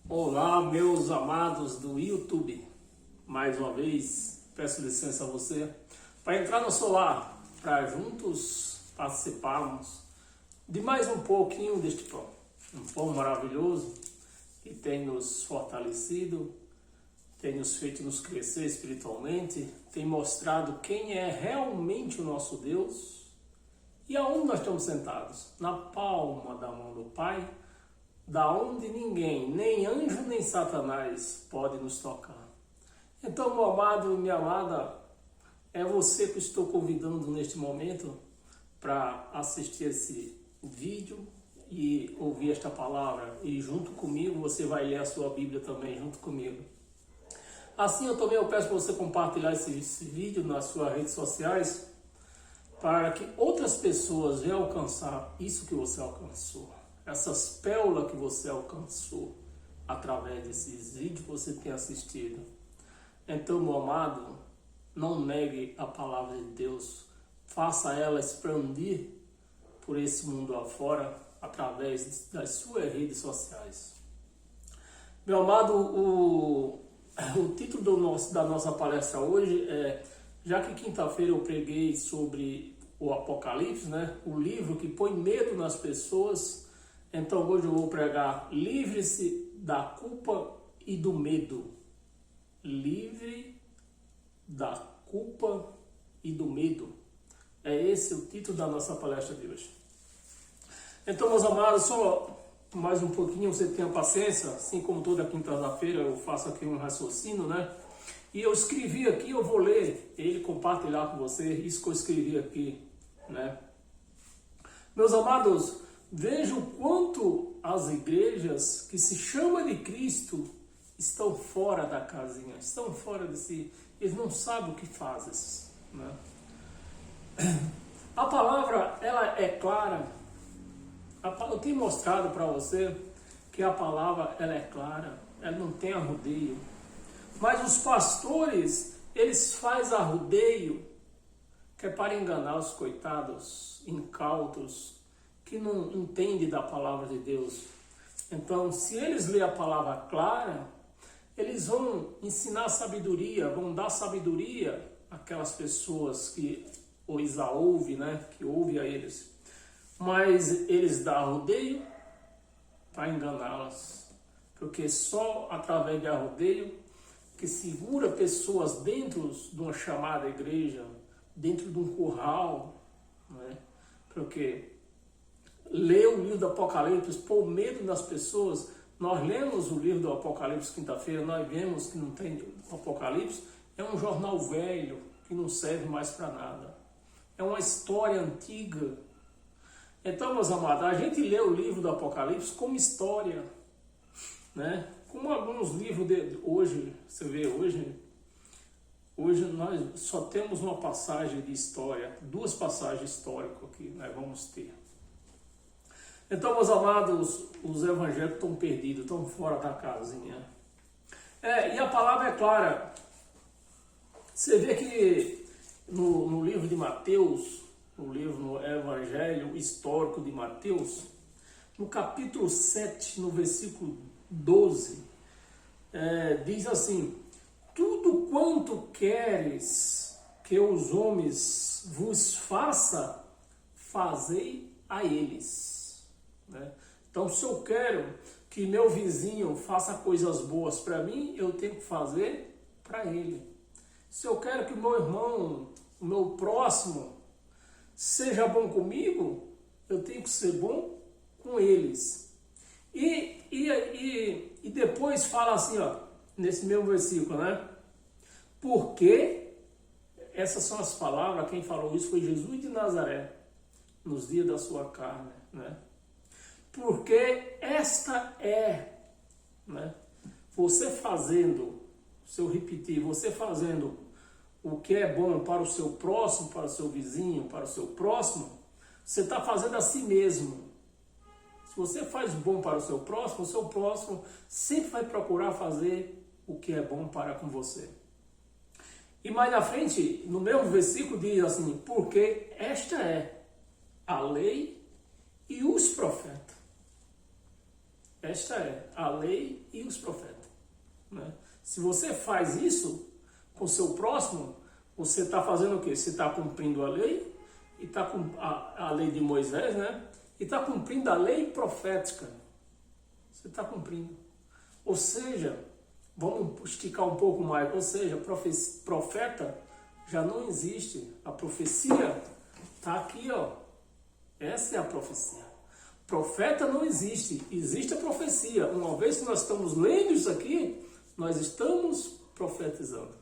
Olá, meus amados do YouTube. Mais uma vez, peço licença a você para entrar no seu lar, para juntos participarmos de mais um pouquinho deste pão. Um pão maravilhoso que tem nos fortalecido, tem nos feito nos crescer espiritualmente, tem mostrado quem é realmente o nosso Deus e aonde nós estamos sentados. Na palma da mão do Pai, da onde ninguém, nem anjo nem Satanás, pode nos tocar. Então, meu amado e minha amada, é você que estou convidando neste momento para assistir esse vídeo e ouvir esta palavra. E junto comigo, você vai ler a sua Bíblia também, junto comigo. Assim, eu peço para você compartilhar esse vídeo nas suas redes sociais, para que outras pessoas venham alcançar isso que você alcançou. Essas pérolas que você alcançou através desses vídeos que você tem assistido. Então, meu amado, não negue a palavra de Deus. Faça ela expandir por esse mundo afora através das suas redes sociais. Meu amado, o título da nossa palestra hoje é, já que quinta-feira eu preguei sobre o Apocalipse, né? O livro que põe medo nas pessoas. Então hoje eu vou pregar: livre-se da culpa e do medo. Livre da culpa e do medo. É esse o título da nossa palestra de hoje. Então, meus amados, só mais um pouquinho, você tenha paciência. Assim como toda quinta-feira eu faço aqui um raciocínio, né? E eu escrevi aqui, eu vou ler ele, compartilhar com você, isso que eu escrevi aqui, né? Meus amados, veja o quanto as igrejas que se chamam de Cristo estão fora da casinha, estão fora de si. Eles não sabem o que fazem, né? A palavra, ela é clara. Eu tenho mostrado para você que a palavra, ela é clara, ela não tem arrudeio. Mas os pastores, eles fazem arrudeio, que é para enganar os coitados, incautos, que não entendem da palavra de Deus. Então, se eles lerem a palavra clara, eles vão ensinar sabedoria, vão dar sabedoria àquelas pessoas que os ouvem, né? Que ouvem a eles. Mas eles dão arrudeio para enganá-las. Porque só através de arrudeio que segura pessoas dentro de uma chamada igreja, dentro de um curral, né? Porque ler o livro do Apocalipse, pôr medo nas pessoas. Nós lemos o livro do Apocalipse quinta-feira, nós vemos que não tem Apocalipse, é um jornal velho que não serve mais para nada. É uma história antiga. Então, meus amados, a gente lê o livro do Apocalipse como história, né? Como alguns livros de hoje, você vê hoje nós só temos uma passagem de história, duas passagens históricas que nós vamos ter. Então, meus amados, os evangélicos estão perdidos, estão fora da casinha. E a palavra é clara. Você vê que no livro de Mateus, no Evangelho Histórico de Mateus, no capítulo 7, no versículo 12, diz assim: tudo quanto queres que os homens vos façam, fazei a eles. Né? Então, se eu quero que meu vizinho faça coisas boas para mim, eu tenho que fazer para ele. Se eu quero que o meu irmão, o meu próximo, seja bom comigo, eu tenho que ser bom com eles. E depois fala assim, ó, nesse mesmo versículo, né? Porque, essas são as palavras, quem falou isso foi Jesus de Nazaré, nos dias da sua carne, né? Porque esta é, né? Você fazendo, se eu repetir, você fazendo o que é bom para o seu próximo, para o seu vizinho, para o seu próximo, você está fazendo a si mesmo. Se você faz bom para o seu próximo sempre vai procurar fazer o que é bom para com você. E mais na frente, no mesmo versículo, diz assim: porque esta é a lei e os profetas. Esta é a lei e os profetas. Né? Se você faz isso com o seu próximo, você está fazendo o quê? Você está cumprindo a lei, e está com a lei de Moisés, né? E está cumprindo a lei profética. Você está cumprindo. Ou seja, vamos esticar um pouco mais, ou seja, profeta já não existe. A profecia está aqui, ó. Essa é a profecia. Profeta não existe, existe a profecia. Uma vez que nós estamos lendo isso aqui, nós estamos profetizando.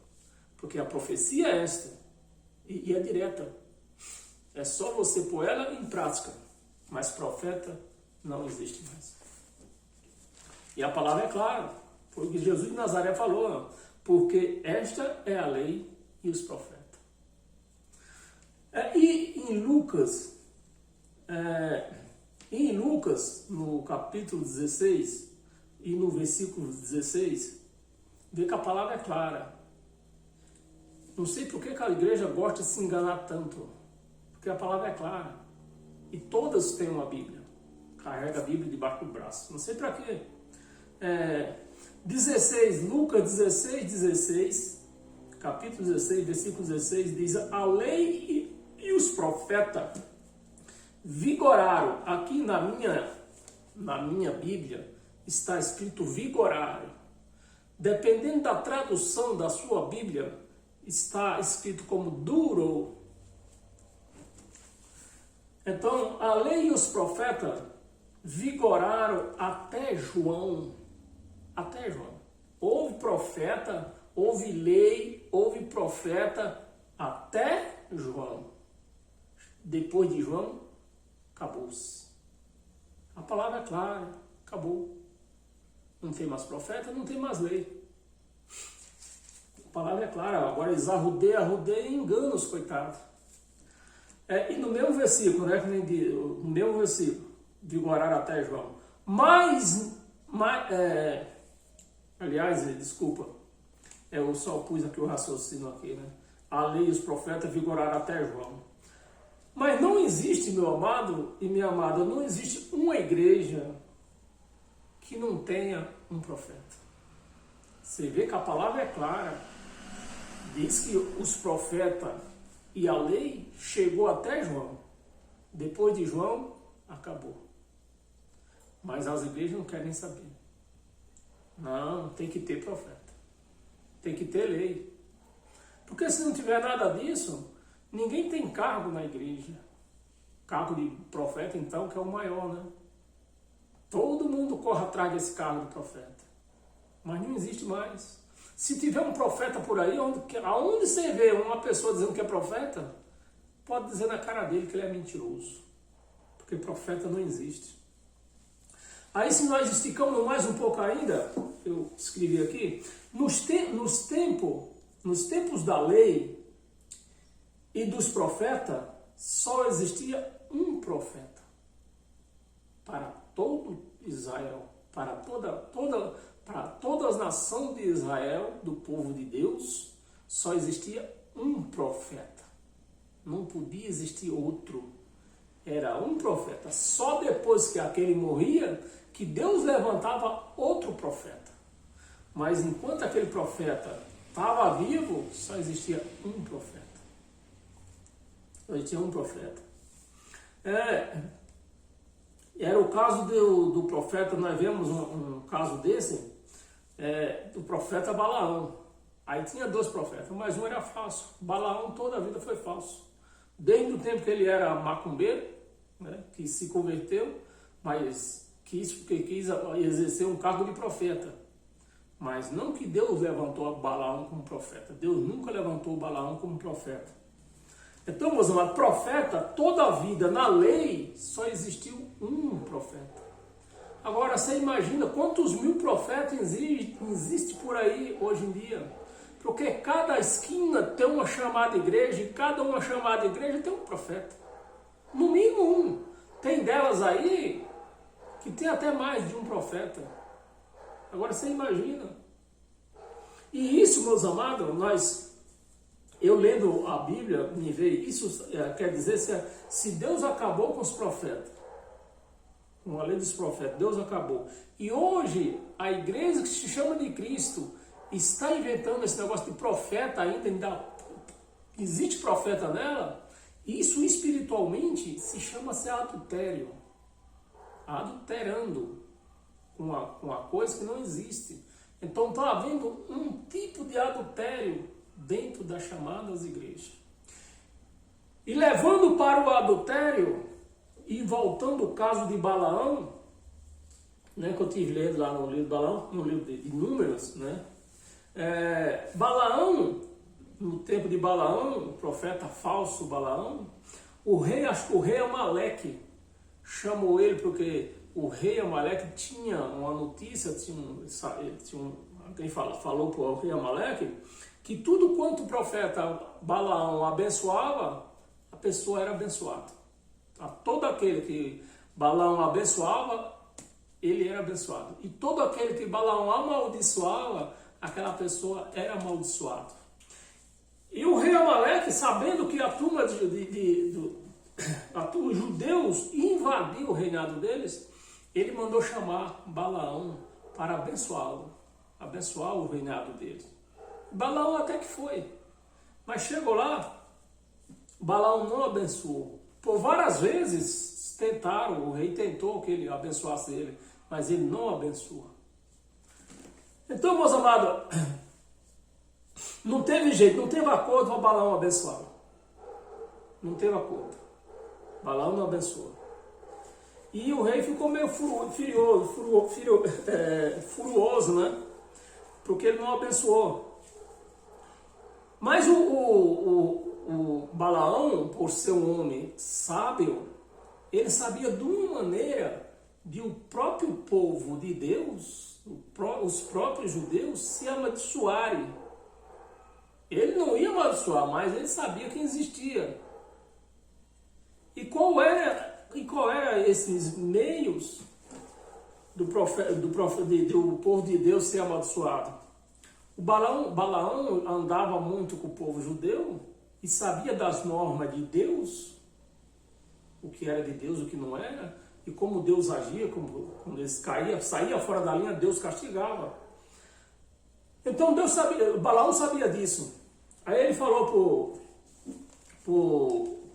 Porque a profecia é esta, e é direta. É só você pôr ela em prática. Mas profeta não existe mais. E a palavra é clara. Foi o que Jesus de Nazaré falou. Porque esta é a lei e os profetas. E em Lucas, no capítulo 16 e no versículo 16, vê que a palavra é clara. Não sei por que a igreja gosta de se enganar tanto. Porque a palavra é clara. E todas têm uma Bíblia. Carrega a Bíblia debaixo do braço. Não sei para quê. 16, Lucas 16, 16, capítulo 16, versículo 16, diz: a lei e os profetas vigoraram. Aqui na minha Bíblia está escrito vigoraram. Dependendo da tradução da sua Bíblia, está escrito como durou. Então, a lei e os profetas vigoraram até João. Até João. Houve profeta, houve lei, houve profeta até João. Depois de João, acabou-se. A palavra é clara, acabou. Não tem mais profeta, não tem mais lei. A palavra é clara. Agora eles arrudeiam e enganam os coitados. E no mesmo versículo, né? No mesmo versículo, vigorar até João. Aliás, desculpa, eu só pus aqui o raciocínio aqui, né? A lei e os profetas vigoraram até João. Mas não existe, meu amado e minha amada, não existe uma igreja que não tenha um profeta. Você vê que a palavra é clara. Diz que os profetas e a lei chegou até João. Depois de João, acabou. Mas as igrejas não querem saber. Não, tem que ter profeta. Tem que ter lei. Porque se não tiver nada disso, ninguém tem cargo na igreja. Cargo de profeta, então, que é o maior, né? Todo mundo corre atrás desse cargo de profeta. Mas não existe mais. Se tiver um profeta por aí, aonde você vê uma pessoa dizendo que é profeta, pode dizer na cara dele que ele é mentiroso. Porque profeta não existe. Aí se nós esticamos mais um pouco ainda, eu escrevi aqui, nos tempos da lei e dos profetas, só existia um profeta para todo Israel, para toda as nações de Israel, do povo de Deus, só existia um profeta. Não podia existir outro. Era um profeta. Só depois que aquele morria, que Deus levantava outro profeta. Mas enquanto aquele profeta estava vivo, só existia um profeta. Só existia um profeta. Era o caso do profeta, nós vemos um caso desse, do profeta Balaão. Aí tinha dois profetas, mas um era falso. Balaão toda a vida foi falso. Desde o tempo que ele era macumbeiro, né, que se converteu, mas quis exercer um cargo de profeta. Mas não que Deus levantou Balaão como profeta. Deus nunca levantou Balaão como profeta. Então, meus amados, profeta, toda a vida na lei, só existiu um profeta. Agora, você imagina quantos mil profetas existem por aí hoje em dia? Porque cada esquina tem uma chamada igreja, e cada uma chamada igreja tem um profeta. No mínimo um. Tem delas aí que tem até mais de um profeta. Agora, você imagina. E isso, meus amados, eu lendo a Bíblia, me veio, isso quer dizer, se Deus acabou com os profetas, Com a lei dos profetas, Deus acabou. E hoje, a igreja que se chama de Cristo está inventando esse negócio de profeta ainda existe profeta nela. Isso espiritualmente se chama-se adultério. Adulterando com a coisa que não existe. Então está havendo um tipo de adultério dentro das chamadas igrejas. E levando para o adultério, e voltando ao caso de Balaão, né, que eu tive lendo lá no livro de Balaão, no livro de Números, né? Balaão, no tempo de Balaão, o profeta falso Balaão, acho que o rei Amaleque chamou ele porque o rei Amaleque tinha uma notícia, alguém falou para o rei Amaleque que tudo quanto o profeta Balaão abençoava, a pessoa era abençoada. Todo aquele que Balaão abençoava, ele era abençoado. E todo aquele que Balaão amaldiçoava, aquela pessoa era amaldiçoada. E o rei Amaleque, sabendo que a turma os judeus invadiu o reinado deles, ele mandou chamar Balaão para abençoá-lo, abençoar o reinado deles. Balaão até que foi, mas chegou lá, Balaão não abençoou. Por várias vezes tentaram, o rei tentou que ele abençoasse ele, mas ele não abençoa. Então, meus amados, não teve jeito, não teve acordo para Balaão abençoá-lo. Não teve acordo. Balaão não abençoou. E o rei ficou meio furioso, né? Porque ele não abençoou. Mas o Balaão, por ser um homem sábio, ele sabia de uma maneira de o próprio povo de Deus, os próprios judeus, se amaldiçoarem. Ele não ia amaldiçoar, mas ele sabia que existia. E qual era esses meios do povo de Deus ser amaldiçoado? O Balaão andava muito com o povo judeu e sabia das normas de Deus, o que era de Deus, o que não era, e como Deus agia, quando eles saía fora da linha, Deus castigava. Então Balaão sabia disso. Aí ele falou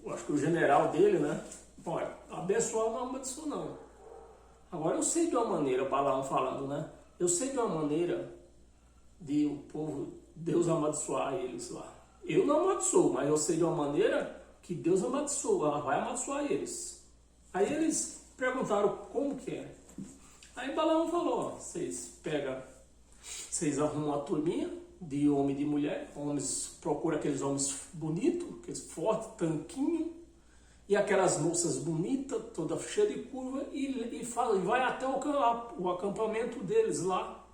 acho que o general dele, né? Olha, abençoar não abençoa não. Agora eu sei de uma maneira, Balaão falando, né? Eu sei de uma maneira de o povo, Deus amaldiçoar eles lá. Eu não amaldiçoo, mas eu sei de uma maneira que Deus amaldiçoa, vai amaldiçoar eles. Aí eles perguntaram como que é. Aí Balaão falou, vocês arrumam uma turminha de homem e de mulher, procura aqueles homens bonitos, aqueles fortes, tanquinho, e aquelas moças bonitas, toda cheia de curva, e vai até o acampamento deles lá,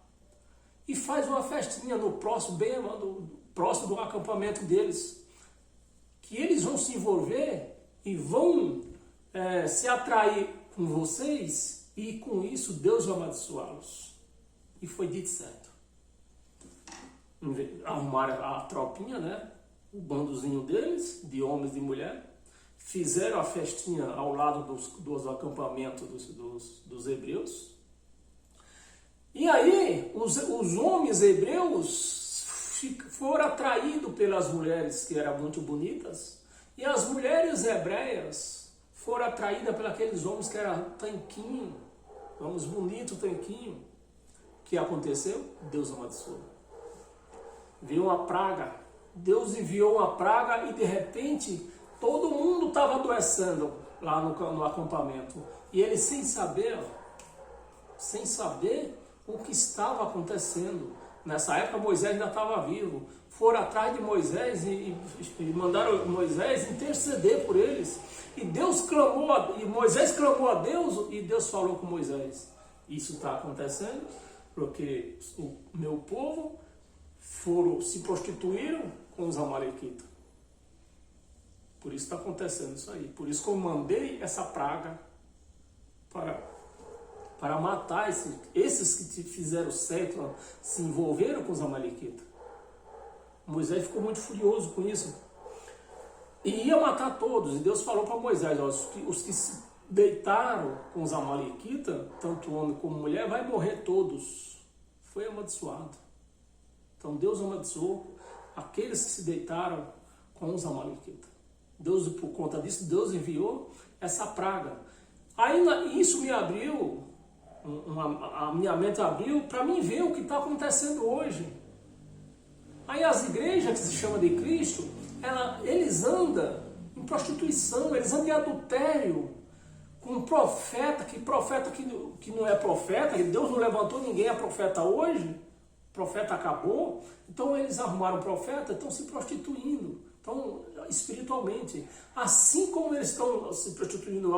e faz uma festinha no próximo, próximo do acampamento deles, que eles vão se envolver e vão se atrair com vocês, e com isso Deus vai abençoá-los. E foi dito certo. Arrumaram a tropinha, né? O bandozinho deles, de homens e de mulher, fizeram a festinha ao lado dos acampamentos dos hebreus. E aí, os homens hebreus foram atraídos pelas mulheres que eram muito bonitas, e as mulheres hebreias foram atraídas por aqueles homens que eram tanquinho, homens bonitos, tanquinho. O que aconteceu? Deus amaldiçoou. Veio uma praga. Deus enviou uma praga e de repente todo mundo estava adoecendo lá no acampamento. E eles sem saber o que estava acontecendo. Nessa época Moisés ainda estava vivo. Foram atrás de Moisés e mandaram Moisés interceder por eles. E Moisés clamou a Deus e Deus falou com Moisés: isso está acontecendo porque o meu povo se prostituíram com os amalequitas. Por isso está acontecendo isso aí. Por isso que eu mandei essa praga para matar esses que te fizeram certo, se envolveram com os amalequitas. Moisés ficou muito furioso com isso. E ia matar todos. E Deus falou para Moisés: ó, os que deitaram com os amalequitas, tanto homem como mulher, vai morrer todos. Foi amaldiçoado. Então Deus amaldiçoou aqueles que se deitaram com os amalequitas. Deus, por conta disso, Deus enviou essa praga. Aí isso me abriu, a minha mente abriu para mim ver o que está acontecendo hoje. Aí as igrejas que se chamam de Cristo, eles andam em prostituição, eles andam em adultério, com profeta que não é profeta, que Deus não levantou ninguém a profeta hoje, o profeta acabou, então eles arrumaram profeta, estão se prostituindo, então, espiritualmente. Assim como eles estão se prostituindo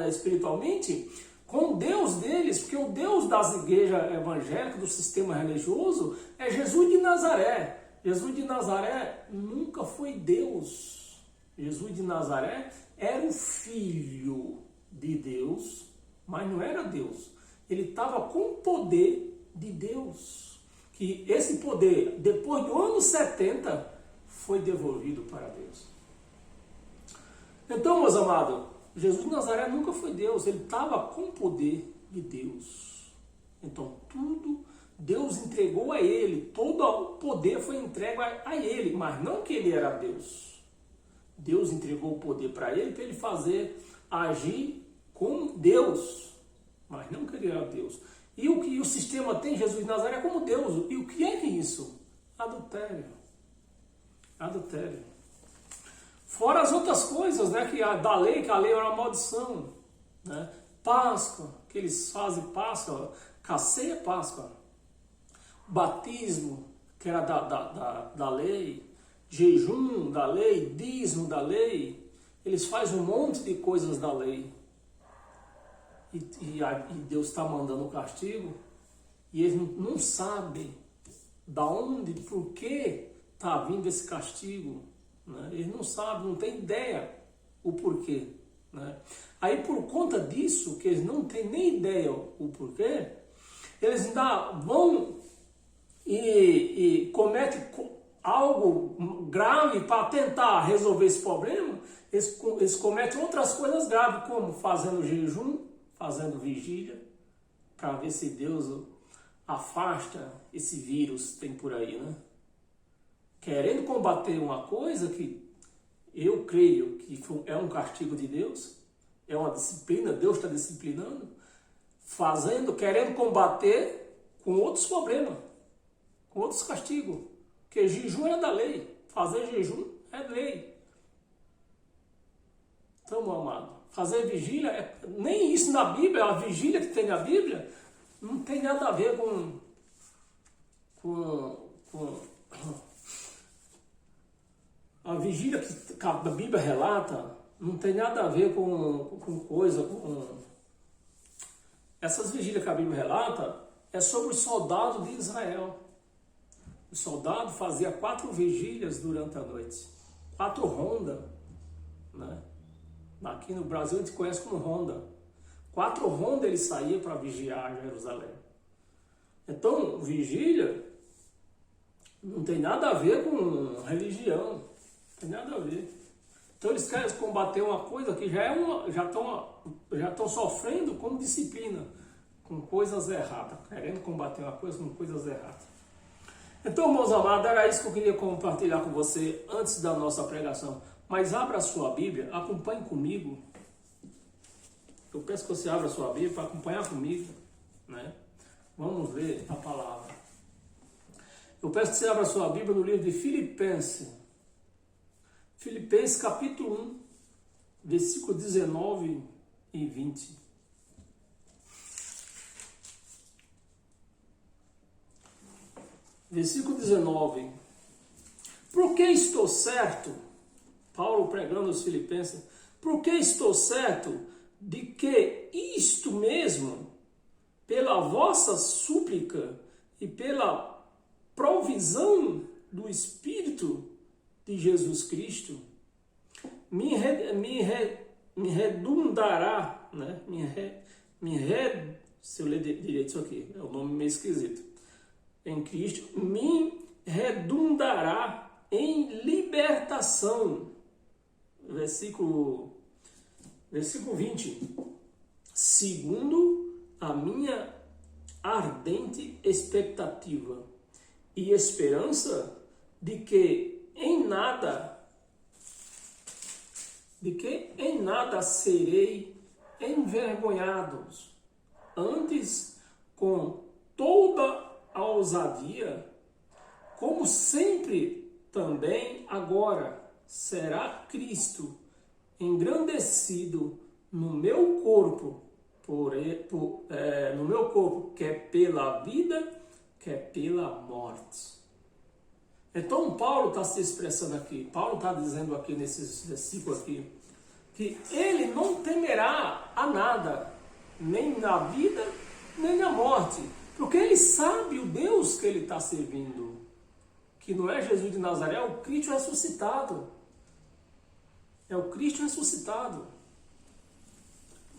espiritualmente, com o Deus deles, porque o Deus das igrejas evangélicas, do sistema religioso, é Jesus de Nazaré. Jesus de Nazaré nunca foi Deus. Jesus de Nazaré era o Filho de Deus, mas não era Deus. Ele estava com o poder de Deus. Que esse poder, depois do ano 70, foi devolvido para Deus. Então, meus amados, Jesus de Nazaré nunca foi Deus. Ele estava com o poder de Deus. Então, tudo Deus entregou a ele. Todo o poder foi entregue a ele, mas não que ele era Deus. Deus entregou o poder para ele fazer, agir como Deus, mas não que ele era Deus. E o que o sistema tem Jesus de Nazaré como Deus. E o que é isso? Adultério. Adultério. Fora as outras coisas, né, que a lei era uma maldição. Né? Páscoa, que eles fazem Páscoa, ceia Páscoa. Batismo, que era da lei. Jejum da lei, dízimo da lei. Eles fazem um monte de coisas da lei. E Deus está mandando o castigo. E eles não sabem da onde, por que está vindo esse castigo. Né? Eles não sabem, não têm ideia o porquê. Né? Aí por conta disso, que eles não têm nem ideia o porquê, eles ainda vão e cometem algo grave para tentar resolver esse problema. Eles cometem outras coisas graves, como fazendo jejum, fazendo vigília, para ver se Deus afasta esse vírus que tem por aí, né? Querendo combater uma coisa que eu creio que é um castigo de Deus, é uma disciplina, Deus está disciplinando, querendo combater com outros problemas, com outros castigos, porque jejum é da lei, fazer jejum é lei. Então, meu amado, fazer vigília, nem isso na Bíblia, a vigília que tem na Bíblia, não tem nada a ver com a vigília que a Bíblia relata, não tem nada a ver com essas vigílias que a Bíblia relata, é sobre os soldados de Israel. O soldado fazia 4 vigílias durante a noite, 4 rondas, né? Aqui no Brasil a gente conhece como ronda. 4 rondas ele saía para vigiar Jerusalém. Então, vigília não tem nada a ver com religião, não tem nada a ver. Então eles querem combater uma coisa que já estão sofrendo como disciplina, com coisas erradas, querendo combater uma coisa com coisas erradas. Então, meus amados, era isso que eu queria compartilhar com você antes da nossa pregação. Mas abra a sua Bíblia, acompanhe comigo. Eu peço que você abra a sua Bíblia para acompanhar comigo, né? Vamos ler a palavra. Eu peço que você abra a sua Bíblia no livro de Filipenses. Filipenses capítulo 1, versículo 19 e 20. Versículo 19. Por que estou certo? Paulo pregando aos Filipenses. Por que estou certo de que isto mesmo, pela vossa súplica e pela provisão do Espírito de Jesus Cristo, me redundará, né? Se eu ler direito isso aqui, é um nome meio esquisito. Em Cristo, me redundará em libertação. Versículo 20. segundo a minha ardente expectativa e esperança de que em nada serei envergonhados, antes com toda a ousadia, como sempre também agora será Cristo engrandecido no meu corpo, no meu corpo, quer pela vida, quer pela morte. Então Paulo está se expressando aqui, Paulo está dizendo aqui nesse versículo aqui, que ele não temerá a nada, nem na vida, nem na morte, porque ele sabe o Deus que ele está servindo, que não é Jesus de Nazaré, é o Cristo ressuscitado. É o Cristo ressuscitado.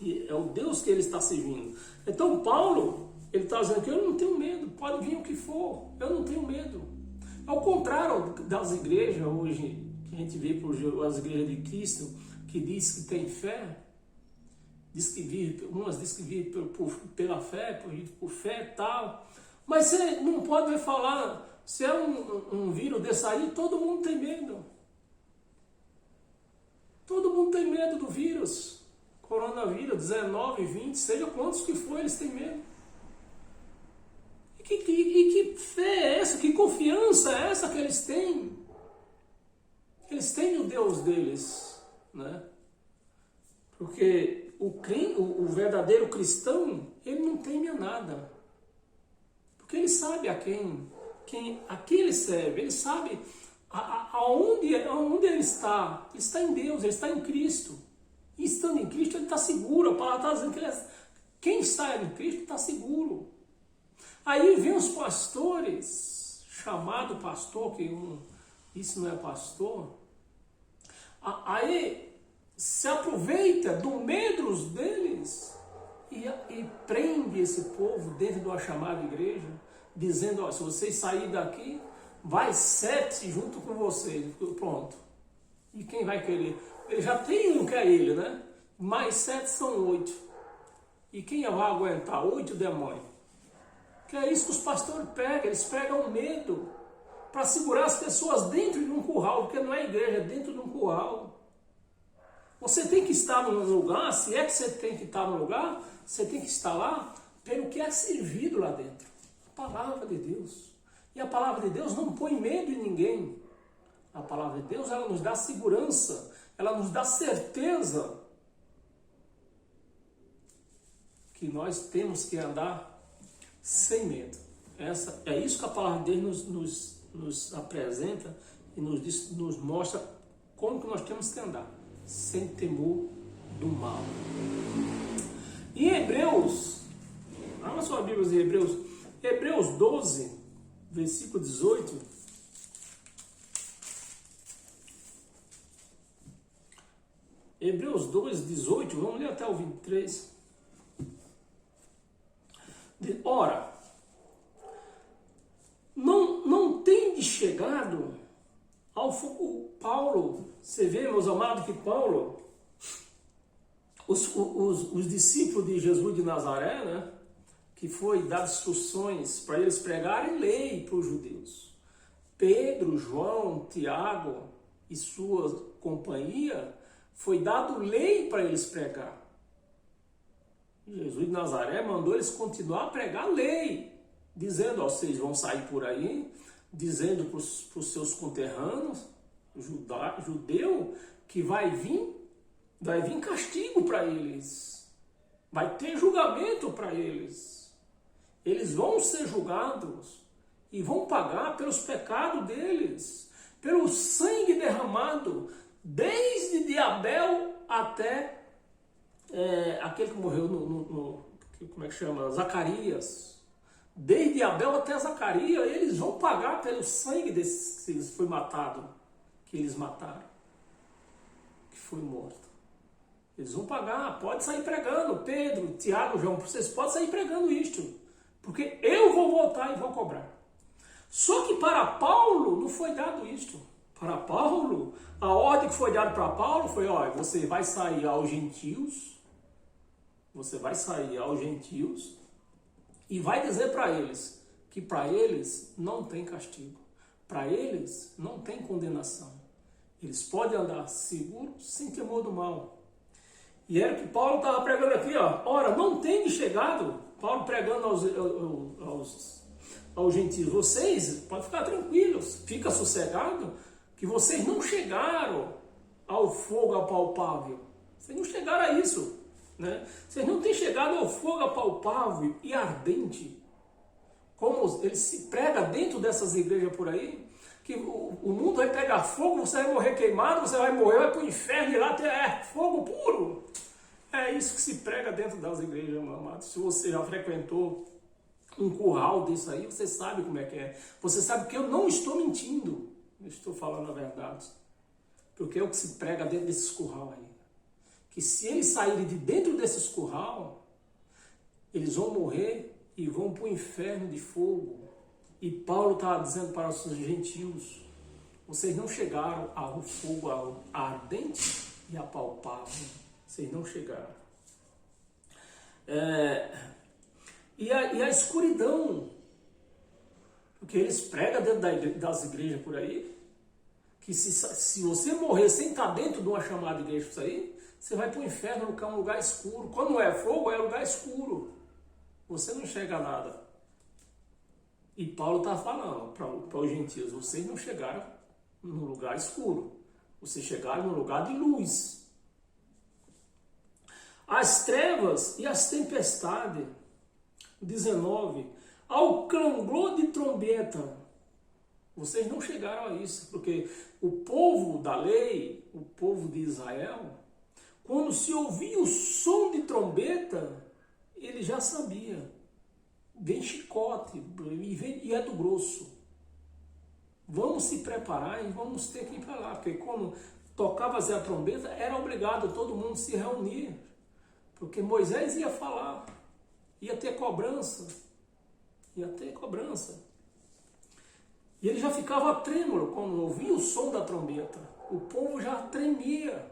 E é o Deus que ele está servindo. Então Paulo, ele está dizendo que eu não tenho medo, pode vir o que for, eu não tenho medo. Ao contrário das igrejas hoje, que a gente vê por as igrejas de Cristo, que diz que tem fé, umas diz que vive pela fé, por fé e tal, mas você não pode falar, se é um vírus desse aí, todo mundo tem medo. Todo mundo tem medo do vírus, coronavírus, 19, 20, seja quantos que for, eles têm medo. E que fé é essa, que confiança é essa que eles têm? Eles têm no Deus deles, né? Porque o verdadeiro cristão, ele não teme a nada. Porque ele sabe a quem ele serve, ele sabe aonde ele está. Ele está em Deus, ele está em Cristo. E estando em Cristo, ele está seguro. A palavra está dizendo que quem está em Cristo está seguro. Aí vem os pastores, chamado pastor, isso não é pastor, aí se aproveita do medo deles e prende esse povo dentro de uma chamada igreja, dizendo, ó, se vocês saírem daqui, vai 7 junto com vocês, pronto. E quem vai querer? Ele já tem um que é ele, né? Mais 7 são 8. E quem vai aguentar? 8 demônios. Que é isso que os pastores pegam, eles pegam o medo para segurar as pessoas dentro de um curral, porque não é igreja, é dentro de um curral. Você tem que estar num lugar, se é que você tem que estar num lugar, você tem que estar lá pelo que é servido lá dentro. A palavra de Deus. E a palavra de Deus não põe medo em ninguém. A palavra de Deus, ela nos dá segurança, ela nos dá certeza que nós temos que andar sem medo. É isso que a palavra de Deus nos apresenta e nos mostra como que nós temos que andar, sem temor do mal. Em Hebreus, abra sua Bíblia em Hebreus 12, versículo 18. Hebreus 2, 18, vamos ler até o 23. Ora, não tem chegado ao Paulo, você vê, meus amados, que Paulo, os discípulos de Jesus de Nazaré, né, que foi dar instruções para eles pregarem lei para os judeus. Pedro, João, Tiago e sua companhia, foi dado lei para eles pregar. Jesus de Nazaré mandou eles continuar a pregar a lei, dizendo, ó, vocês vão sair por aí, dizendo para os seus conterrâneos, judeu, que vai vir castigo para eles, vai ter julgamento para eles. Eles vão ser julgados e vão pagar pelos pecados deles, pelo sangue derramado, desde de Abel até aquele que morreu como é que chama? Zacarias. Desde Abel até Zacarias, eles vão pagar pelo sangue desses que foi matado, que eles mataram, que foi morto. Eles vão pagar, pode sair pregando, Pedro, Tiago, João, vocês podem sair pregando isto, porque eu vou voltar e vou cobrar. Só que para Paulo não foi dado isto. Para Paulo, a ordem que foi dada para Paulo foi, olha, você vai sair aos gentios, você vai sair aos gentios e vai dizer para eles que para eles não tem castigo, para eles não tem condenação. Eles podem andar seguros sem temor do mal. E era que Paulo estava pregando aqui, ó. Ora, não tem chegado, Paulo pregando aos gentios, vocês podem ficar tranquilos, fica sossegado, que vocês não chegaram ao fogo apalpável. Vocês não chegaram a isso, né? Vocês não têm chegado ao fogo apalpável e ardente, como ele se prega dentro dessas igrejas por aí, que o mundo vai pegar fogo, você vai morrer queimado, você vai morrer, vai para o inferno e lá tem fogo puro. É isso que se prega dentro das igrejas, meu amado. Se você já frequentou um curral disso aí, você sabe como é que é. Você sabe que eu não estou mentindo, eu estou falando a verdade. Porque é o que se prega dentro desses curral aí. Que se eles saírem de dentro desses curral, eles vão morrer e vão para o inferno de fogo. E Paulo estava dizendo para os gentios, vocês não chegaram ao fogo ardente e apalpável. Vocês não chegaram. E a escuridão, porque eles pregam dentro das igrejas por aí, que se você morrer sem estar dentro de uma chamada igreja por aí, você vai para o inferno, que é um lugar escuro. Quando é fogo, é lugar escuro. Você não enxerga nada. E Paulo está falando para os gentios, vocês não chegaram no lugar escuro. Vocês chegaram no lugar de luz. As trevas e as tempestades, 19, ao clangor de trombeta. Vocês não chegaram a isso, porque o povo da lei, o povo de Israel, quando se ouvia o som de trombeta, ele já sabia. Vem chicote, e é do grosso. Vamos se preparar e vamos ter que ir para lá, porque quando tocava a trombeta, era obrigado todo mundo se reunir, porque Moisés ia falar, ia ter cobrança, E ele já ficava trêmulo quando ouvia o som da trombeta. O povo já tremia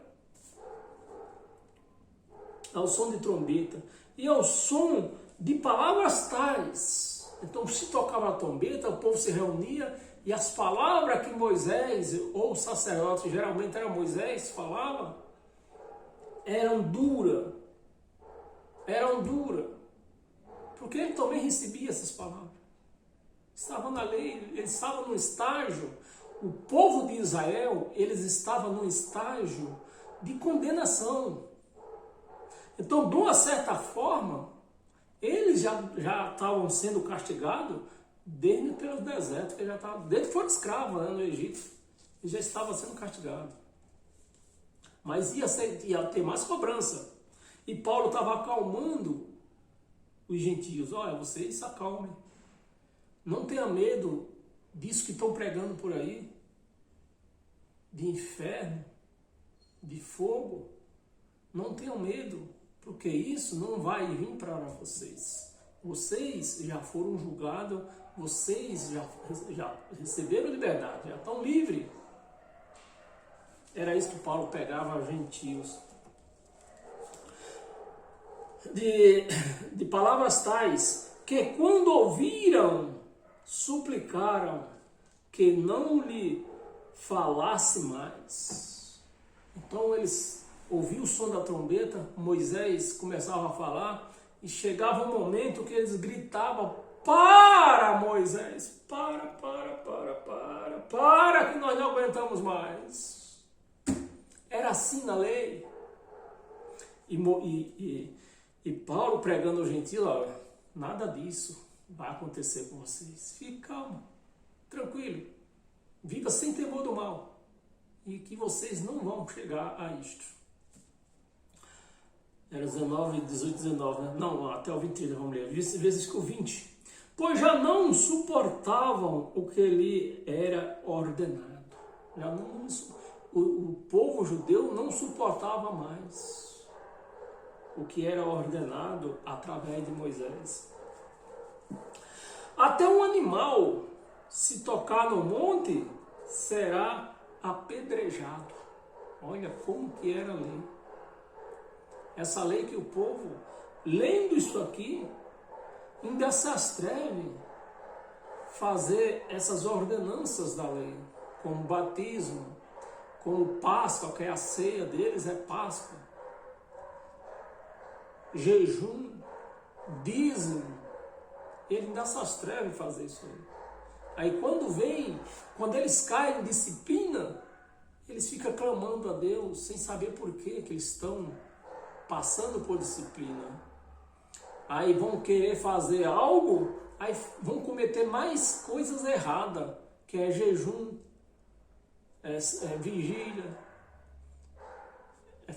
ao som de trombeta e ao som de palavras tais. Então, se tocava a trombeta, o povo se reunia e as palavras que Moisés, ou o sacerdote, geralmente era Moisés, falava, eram duras. Porque ele também recebia essas palavras. Estava na lei, eles estavam no estágio, o povo de Israel, eles estavam no estágio de condenação. Então, de uma certa forma, eles já estavam sendo castigados desde pelo deserto, que já estavam, desde que foram escravos, né, no Egito, eles já estavam sendo castigados. Mas ia ter mais cobrança. E Paulo estava acalmando os gentios. Olha, vocês se acalmem. Não tenha medo disso que estão pregando por aí, de inferno, de fogo. Não tenham medo, porque isso não vai vir para vocês. Vocês já foram julgados, vocês já receberam liberdade, já estão livres. Era isso que Paulo pegava aos gentios. De palavras tais, que quando ouviram, suplicaram que não lhe falasse mais. Então eles ouviam o som da trombeta, Moisés começava a falar, e chegava um momento que eles gritavam, para Moisés, para, que nós não aguentamos mais. Era assim na lei. E Paulo pregando aos gentios, olha, nada disso vai acontecer com vocês. Fique calmo, tranquilo, viva sem temor do mal, e que vocês não vão chegar a isto. Era 19, 18, 19, né? Não, até o 23, vamos ler, vezes que o 20. Pois já não suportavam o que lhe era ordenado. O povo judeu não suportava mais o que era ordenado através de Moisés. Até um animal, se tocar no monte, será apedrejado. Olha como que era a lei. Essa lei que o povo lendo isso aqui, ainda se atreve a fazer essas ordenanças da lei, como batismo, como Páscoa, que é a ceia deles, é Páscoa, jejum, dízimo, ele ainda se atreve a fazer isso aí. Aí quando eles caem em disciplina, eles ficam clamando a Deus, sem saber por que eles estão passando por disciplina. Aí vão querer fazer algo, aí vão cometer mais coisas erradas, que é jejum, vigília,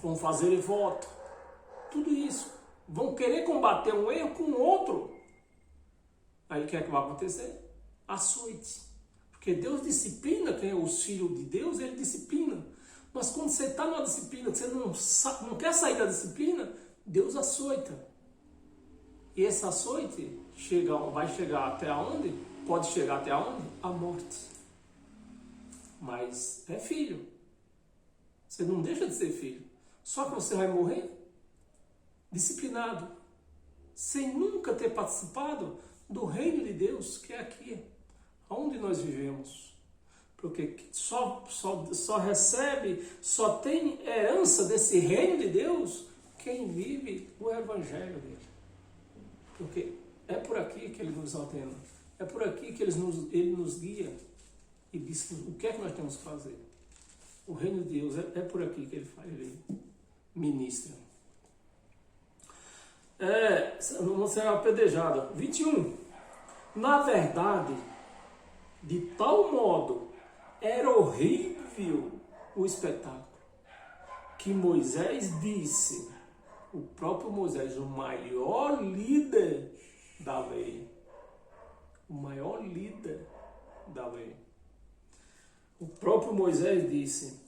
vão fazer voto, tudo isso. Vão querer combater um erro com outro. Aí o que é que vai acontecer? Açoite. Porque Deus disciplina quem é os filhos de Deus, ele disciplina. Mas quando você está numa disciplina, que você não quer sair da disciplina, Deus açoita. E esse açoite vai chegar até onde? Pode chegar até onde? A morte. Mas é filho. Você não deixa de ser filho. Só que você vai morrer disciplinado, sem nunca ter participado do reino de Deus, que é aqui, onde nós vivemos. Porque só recebe, só tem herança desse reino de Deus quem vive o evangelho dele. Porque é por aqui que ele nos ordena, é por aqui que ele nos guia e diz o que é que nós temos que fazer. O reino de Deus é por aqui que ele ministra. Não será apedrejada. 21. Na verdade, de tal modo era horrível o espetáculo, que Moisés disse, o próprio Moisés, o maior líder da lei, o maior líder da lei, o próprio Moisés disse,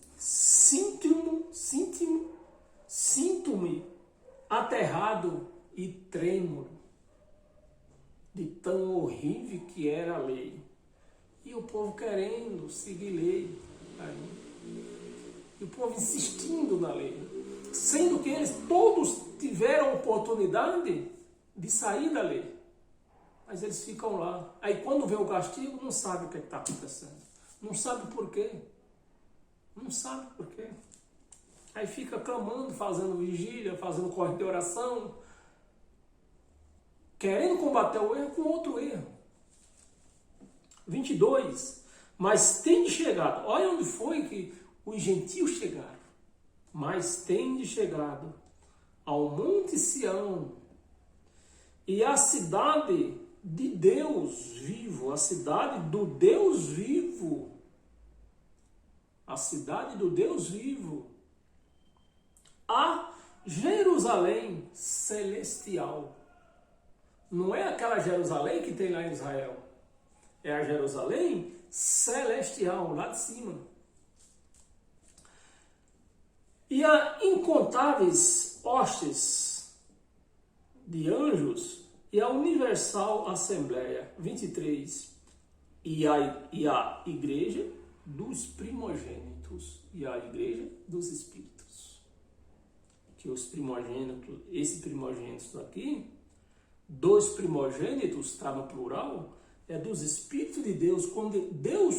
sinto-me aterrado e trêmulo de tão horrível que era a lei. E o povo querendo seguir lei. E o povo insistindo na lei. Sendo que eles todos tiveram oportunidade de sair da lei. Mas eles ficam lá. Aí quando vem o castigo, não sabe o que está acontecendo. Não sabe por quê. Não sabe por quê. Aí fica clamando, fazendo vigília, fazendo corte de oração, querendo combater o erro com outro erro. 22. Mas tem chegado, olha onde foi que os gentios chegaram. Mas tem chegado ao Monte Sião e a cidade de Deus vivo, a cidade do Deus vivo, a cidade do Deus vivo, a Jerusalém celestial. Não é aquela Jerusalém que tem lá em Israel. É a Jerusalém celestial, lá de cima. E há incontáveis hostes de anjos e a universal assembleia. 23. E a igreja dos primogênitos e a igreja dos espíritos. Que os primogênitos, esse primogênitos aqui, dos primogênitos, está no plural, é dos espíritos de Deus. Quando Deus,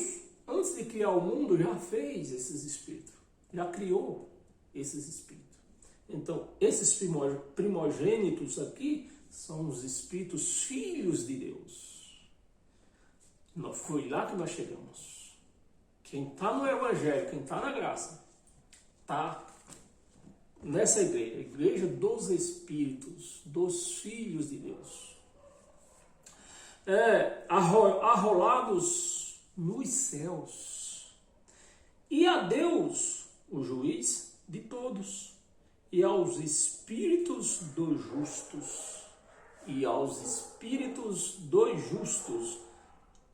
antes de criar o mundo, já fez esses espíritos, já criou esses espíritos. Então, esses primogênitos aqui são os espíritos filhos de Deus. Foi lá que nós chegamos. Quem está no Evangelho, quem está na graça, está nessa igreja, a igreja dos espíritos, dos filhos de Deus. Arrolados nos céus. E a Deus, o juiz de todos, e aos espíritos dos justos,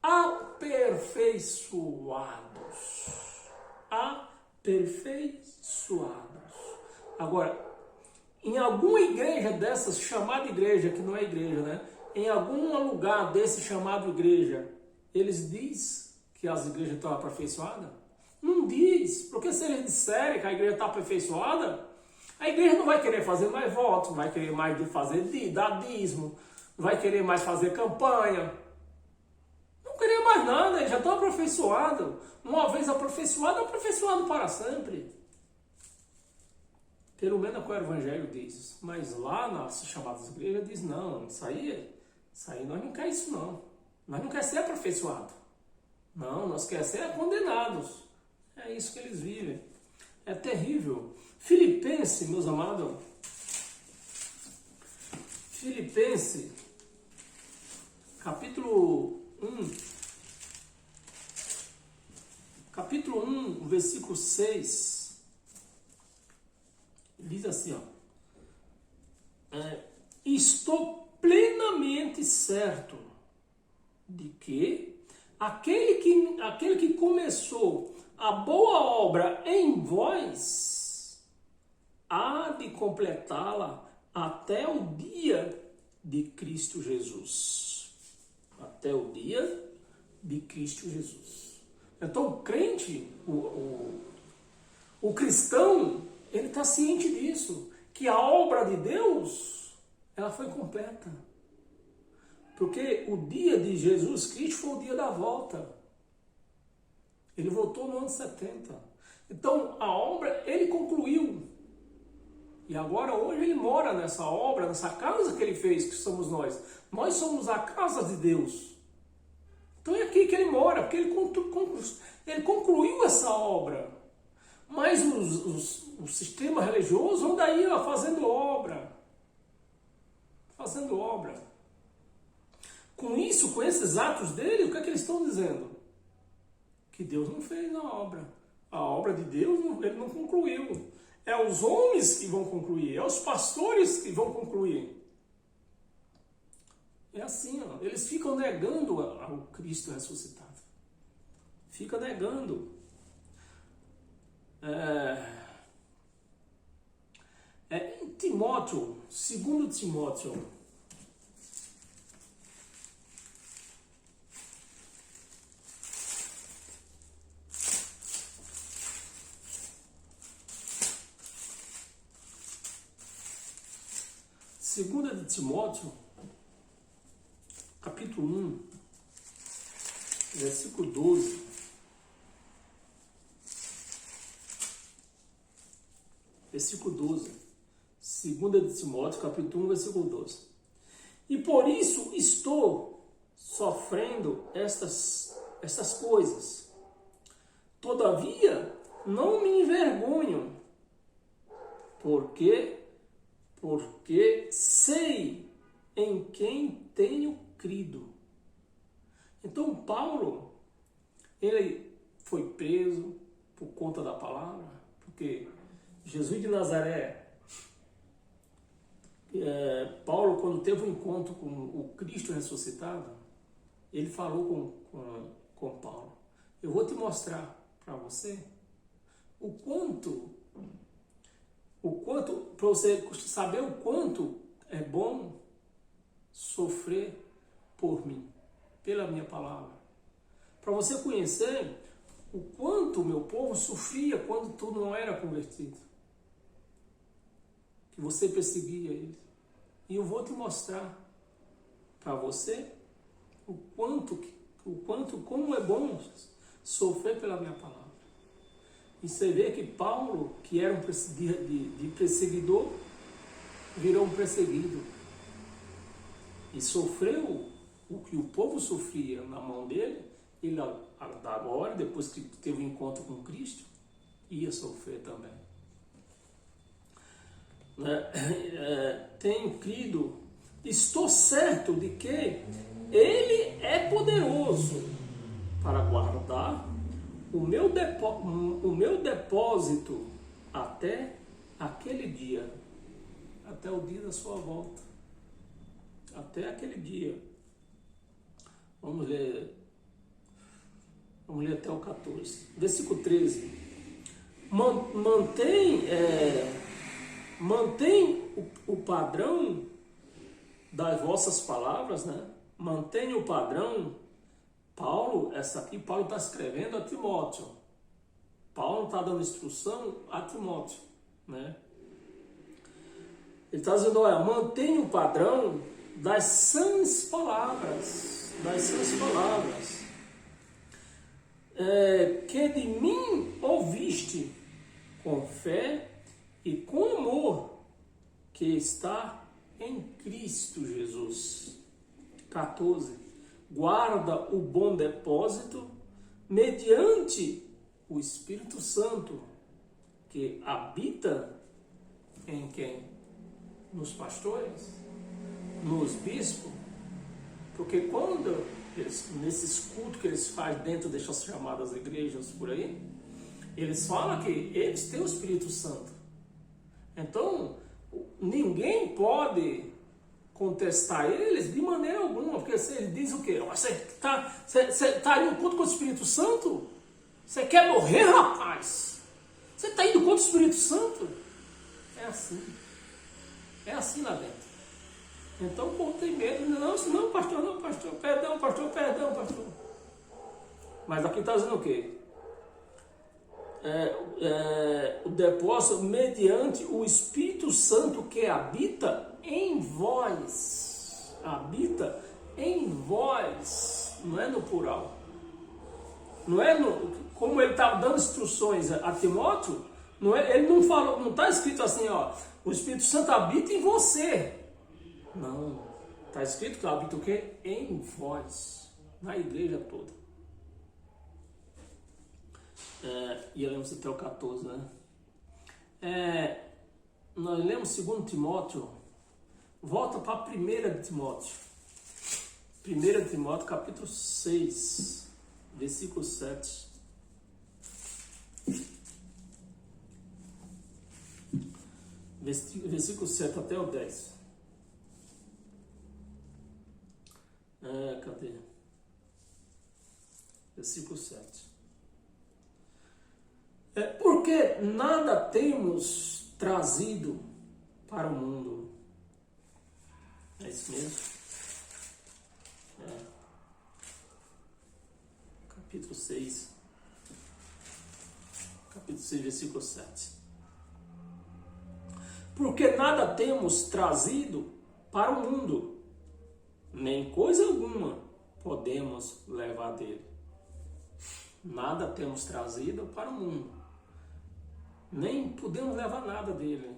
aperfeiçoados. Agora, em alguma igreja dessas, chamada igreja, que não é igreja, né? Em algum lugar desse chamado igreja, eles dizem que as igrejas estão aperfeiçoadas? Não diz, porque se eles disserem que a igreja está aperfeiçoada, A igreja não vai querer fazer mais votos, não vai querer mais fazer dízimo, não vai querer mais fazer campanha. Não querer mais nada, eles já estão aperfeiçoados. Uma vez aperfeiçoado para sempre. Pelo menos é o que o Evangelho diz. Mas lá nas chamadas igrejas diz, não, isso aí nós não queremos isso não. Nós não queremos ser aperfeiçoados. Não, nós queremos ser condenados. É isso que eles vivem. É terrível. Filipenses, meus amados. Filipenses, capítulo 1. Capítulo 1, versículo 6. Diz assim, estou plenamente certo de que aquele que começou a boa obra em vós há de completá-la até o dia de Cristo Jesus. Até o dia de Cristo Jesus. Então o crente, o cristão, ele está ciente disso, que a obra de Deus, ela foi completa. Porque o dia de Jesus Cristo foi o dia da volta. Ele voltou no ano 70. Então a obra, ele concluiu. E agora hoje ele mora nessa obra, nessa casa que ele fez, que somos nós. Nós somos a casa de Deus. Então é aqui que ele mora, porque ele concluiu essa obra. Mas o sistema religioso anda aí fazendo obra. Fazendo obra. Com isso, com esses atos dele, o que é que eles estão dizendo? Que Deus não fez a obra. A obra de Deus ele não concluiu. É os homens que vão concluir, é os pastores que vão concluir. É assim, eles ficam negando ao Cristo ressuscitado. Fica negando. Em Timóteo, 2 Timóteo, Segunda de Timóteo, capítulo 1, versículo 12. Versículo 12. Segunda de Timóteo, capítulo 1, versículo 12. E por isso estou sofrendo estas coisas. Todavia, não me envergonho, porque sei em quem tenho crido. Então Paulo, ele foi preso por conta da palavra, porque Jesus de Nazaré, Paulo, quando teve um encontro com o Cristo ressuscitado, ele falou com Paulo, eu vou te mostrar para você o quanto, para você saber o quanto é bom sofrer por mim, pela minha palavra. Para você conhecer o quanto o meu povo sofria quando tu não era convertido. Que você perseguia eles. E eu vou te mostrar para você como é bom sofrer pela minha palavra. E você vê que Paulo, que era de perseguidor, virou um perseguido. E sofreu o que o povo sofria na mão dele, ele agora, depois que teve um encontro com Cristo, ia sofrer também. Tenho crido, estou certo de que Ele é poderoso para guardar o meu depósito até aquele dia, até o dia da sua volta, até aquele dia. Vamos ler até o 14, versículo 13. Mantém o padrão das vossas palavras, né? Mantém o padrão. Paulo está escrevendo a Timóteo. Paulo está dando instrução a Timóteo, né? Ele está dizendo, olha, mantenha o padrão das sãs palavras, que de mim ouviste, com fé e com amor, que está em Cristo Jesus. 14. Guarda o bom depósito mediante o Espírito Santo, que habita em quem? Nos pastores, nos bispos. Porque quando, nesses cultos que eles fazem dentro dessas chamadas igrejas por aí, eles falam que eles têm o Espírito Santo. Então, ninguém pode contestar eles de maneira alguma, porque se ele diz o quê? Você está indo contra o Espírito Santo? Você quer morrer, rapaz? Você está indo contra o Espírito Santo? É assim. É assim lá dentro. Então o povo tem medo. Não, pastor, perdão, pastor. Mas aqui está dizendo o quê? O depósito mediante o Espírito Santo que habita em vós. Habita em vós. Não é no plural. Não é como ele estava dando instruções a Timóteo. Ele não falou, não está escrito assim, ó, o Espírito Santo habita em você. Não. Está escrito que habita o quê? Em vós. Na igreja toda. E lemos até o 14, né? Nós lemos 2 Timóteo. Volta para 1 Timóteo. 1 Timóteo, capítulo 6, versículo 7. Versículo 7 até o 10. Cadê? Versículo 7. Porque nada temos trazido para o mundo. É isso mesmo? Capítulo 6. Capítulo 6, versículo 7. Porque nada temos trazido para o mundo, nem coisa alguma podemos levar dele. Nada temos trazido para o mundo. Nem podemos levar nada dele.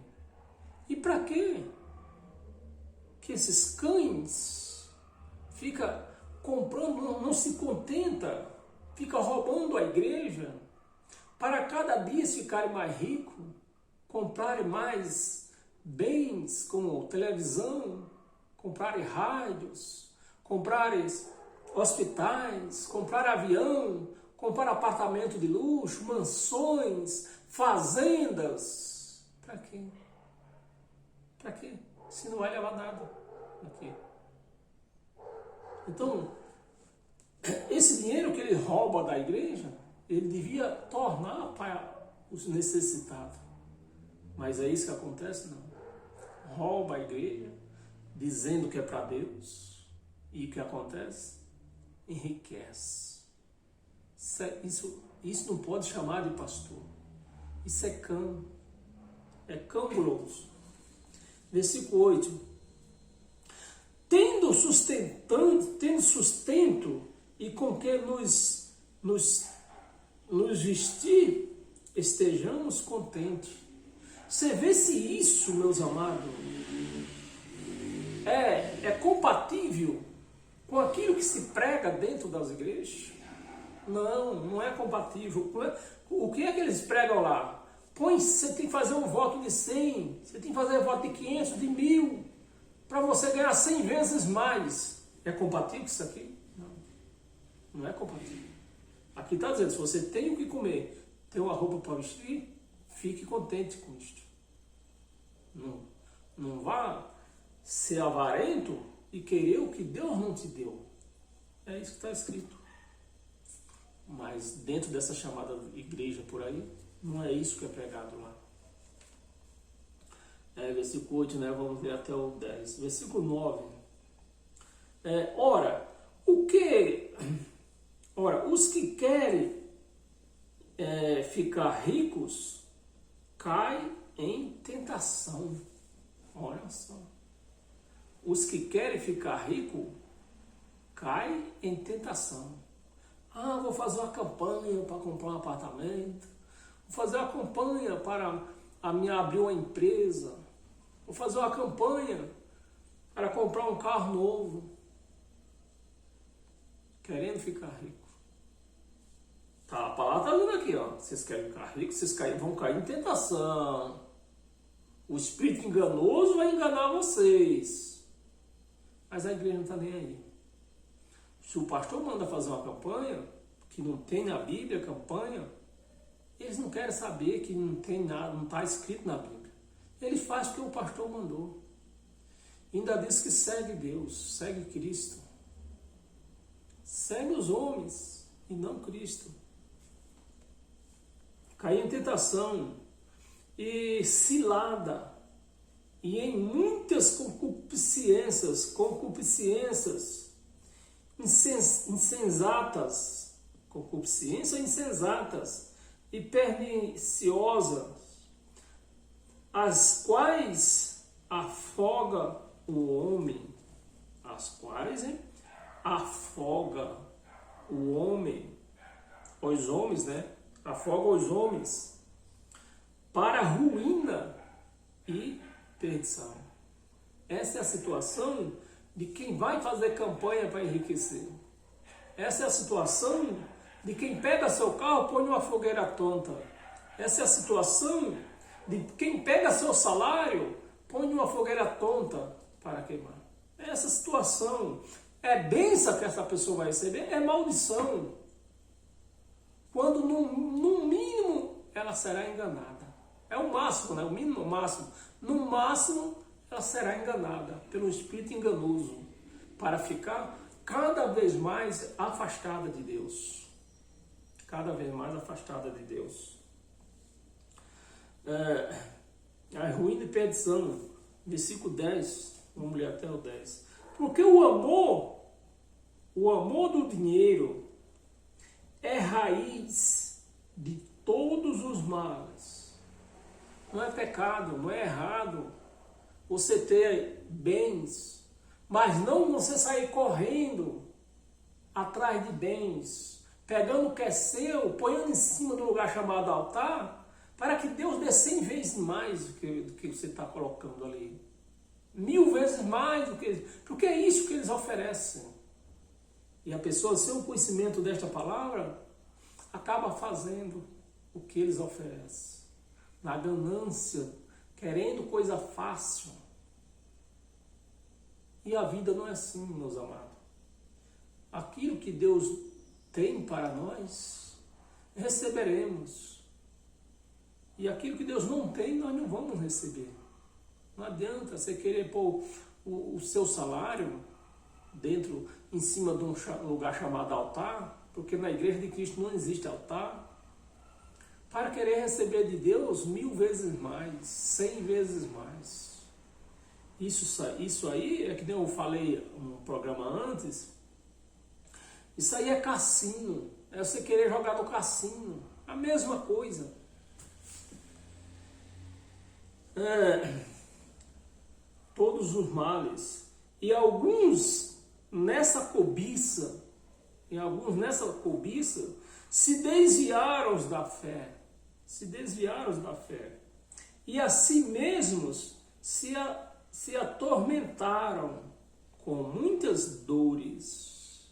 E para quê? Que esses cães fica comprando, não se contenta, fica roubando a igreja, para cada dia ficarem mais ricos, comprarem mais bens como televisão, comprarem rádios, comprarem hospitais, comprar avião, comprar apartamento de luxo, mansões, fazendas. Para quê? Para quê? Se não vai levar nada aqui. Então, esse dinheiro que ele rouba da igreja, ele devia tornar para os necessitados. Mas é isso que acontece? Não. Rouba a igreja, dizendo que é para Deus. E o que acontece? Enriquece. Isso não pode chamar de pastor. Isso é cão. É cão guloso. Versículo 8. Tendo sustento e com que nos vestir, estejamos contentes. Você vê se isso, meus amados, é compatível com aquilo que se prega dentro das igrejas? Não é compatível. O que é que eles pregam lá? Você tem que fazer um voto de 100, você tem que fazer um voto de 500, de 1000, para você ganhar 100 vezes mais. É compatível isso aqui? Não é compatível. Aqui está dizendo, se você tem o que comer, tem uma roupa para vestir, fique contente com isto. Não vá ser avarento e querer o que Deus não te deu. É isso que está escrito. Mas dentro dessa chamada igreja por aí, não é isso que é pregado lá. Versículo 8, né? Vamos ver até o 10. Versículo 9. Ora, os que querem ficar ricos caem em tentação. Olha só. Os que querem ficar ricos caem em tentação. Ah, vou fazer uma campanha para comprar um apartamento. Vou fazer uma campanha para abrir uma empresa. Vou fazer uma campanha para comprar um carro novo. Querendo ficar rico. Tá, a palavra está vindo aqui, ó. Vocês querem ficar ricos, vocês vão cair em tentação. O espírito enganoso vai enganar vocês. Mas a igreja não está nem aí. Se o pastor manda fazer uma campanha, que não tem na Bíblia campanha, eles não querem saber que não tem nada, não está escrito na Bíblia. Ele faz o que o pastor mandou. Ainda diz que segue Deus, segue Cristo. Segue os homens e não Cristo. Cai em tentação e cilada e em muitas concupiscências insensatas, concupiscências insensatas e perniciosas, as quais afoga o homem, afoga o homem, os homens, né? Afoga os homens para ruína e perdição. Essa é a situação de quem vai fazer campanha para enriquecer. Essa é a situação de quem pega seu carro e põe uma fogueira tonta. Essa é a situação de quem pega seu salário, põe uma fogueira tonta para queimar. Essa situação é bênção que essa pessoa vai receber, é maldição. Quando no mínimo ela será enganada. É o máximo, né? O mínimo, o máximo. No máximo ela será enganada pelo espírito enganoso para ficar cada vez mais afastada de Deus. Cada vez mais afastada de Deus. A ruína e perdição, versículo 10, vamos ler até o 10. Porque o amor do dinheiro é raiz de todos os males. Não é pecado, não é errado você ter bens, mas não você sair correndo atrás de bens, pegando o que é seu, ponhando em cima do lugar chamado altar, para que Deus dê 100 vezes mais do que você está colocando ali. 1000 vezes mais do que eles, porque é isso que eles oferecem. E a pessoa, sem o conhecimento desta palavra, acaba fazendo o que eles oferecem. Na ganância, querendo coisa fácil. E a vida não é assim, meus amados. Aquilo que Deus tem para nós, receberemos. E aquilo que Deus não tem, nós não vamos receber. Não adianta você querer pôr o seu salário em cima de um lugar chamado altar, porque na igreja de Cristo não existe altar, para querer receber de Deus 1000 vezes mais, 100 vezes mais. Isso aí é que nem eu falei no programa antes, isso aí é cassino, é você querer jogar no cassino, a mesma coisa. Todos os males, e alguns nessa cobiça, se desviaram da fé, e a si mesmos se atormentaram com muitas dores.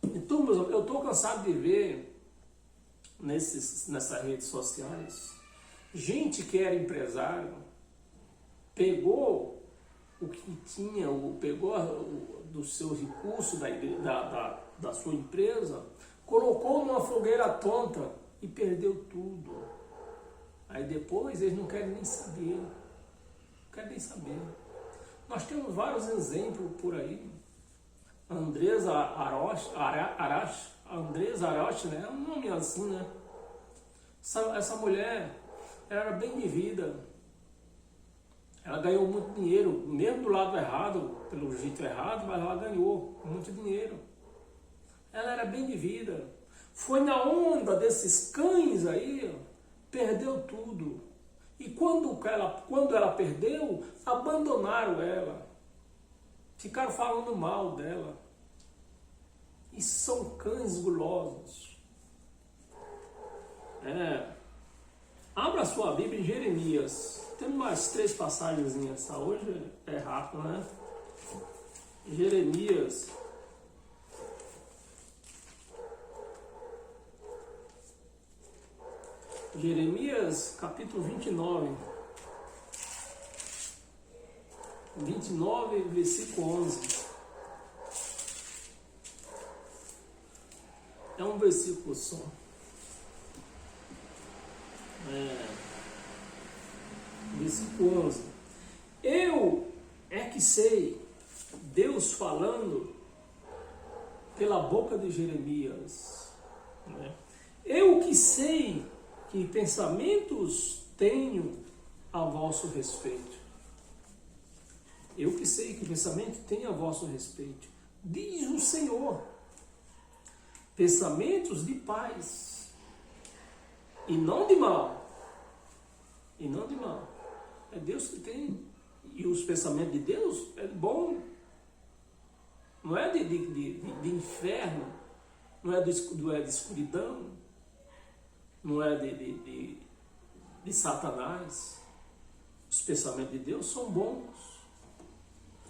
Então, meus amigos, eu estou cansado de ver nessas redes sociais gente que era empresário, pegou o que tinha, pegou dos seus recursos da sua empresa, colocou numa fogueira tonta e perdeu tudo. Aí depois eles não querem nem saber. Nós temos vários exemplos por aí. Andresa Arash, né? É um nome assim, né? Essa mulher, ela era bem de vida. Ela ganhou muito dinheiro, mesmo do lado errado, pelo jeito errado, mas ela ganhou muito dinheiro. Ela era bem de vida. Foi na onda desses cães aí, perdeu tudo. E quando ela perdeu, abandonaram ela. Ficaram falando mal dela. E são cães gulosos. Abra a sua Bíblia em Jeremias. Temos mais 3 passagens. Hoje é rápido, né? Jeremias. Jeremias, capítulo 29. 29, versículo 11. É um versículo só. Versículo 11. Eu é que sei, Deus falando pela boca de Jeremias. Eu que sei que pensamentos tenho a vosso respeito. Eu que sei que pensamento tenho a vosso respeito. Diz o Senhor. Pensamentos de paz. E não de mal. E não de mal. É Deus que tem. E os pensamentos de Deus é bom. Não é de inferno. Não é de escuridão. Não é de Satanás. Os pensamentos de Deus são bons.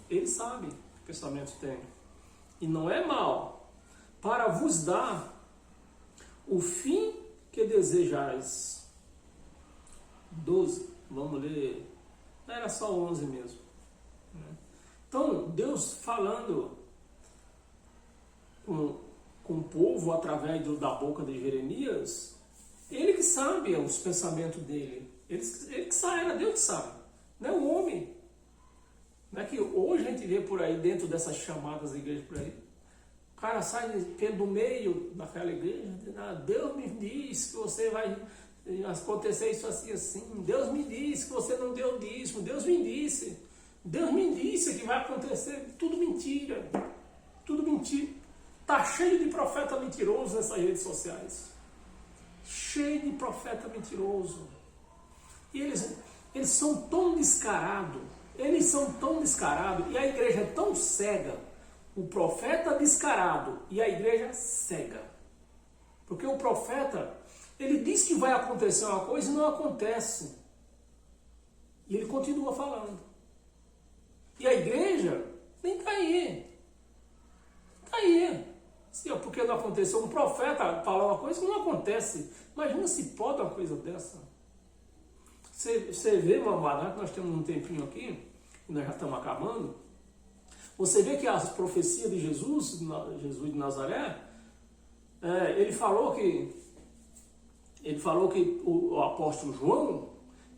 Ele sabe que pensamentos tem. E não é mal, para vos dar o fim que desejais. 12, vamos ler. Era só 11 mesmo. Então, Deus falando com o povo através da boca de Jeremias, ele que sabe os pensamentos dele. Ele que sabe, era Deus que sabe, não é o homem. Não é que hoje a gente vê por aí, dentro dessas chamadas da igreja por aí, o cara sai pelo meio daquela igreja, Deus me disse que você vai acontecer isso assim, assim. Deus me disse que você não deu dízimo. Deus me disse que vai acontecer. Tudo mentira. Tudo mentira. Tá cheio de profeta mentiroso nessas redes sociais. Cheio de profeta mentiroso. E eles são tão descarados. Eles são tão descarados. E a igreja é tão cega. O profeta descarado e a igreja cega. Porque o profeta, ele diz que vai acontecer uma coisa e não acontece. E ele continua falando. E a igreja nem tá aí. Tá aí. Porque não aconteceu. Um profeta falar uma coisa que não acontece. Imagina se pode uma coisa dessa. Você vê, meu amado, que nós temos um tempinho aqui, e nós já estamos acabando. Você vê que as profecias de Jesus de Nazaré, ele falou que o apóstolo João,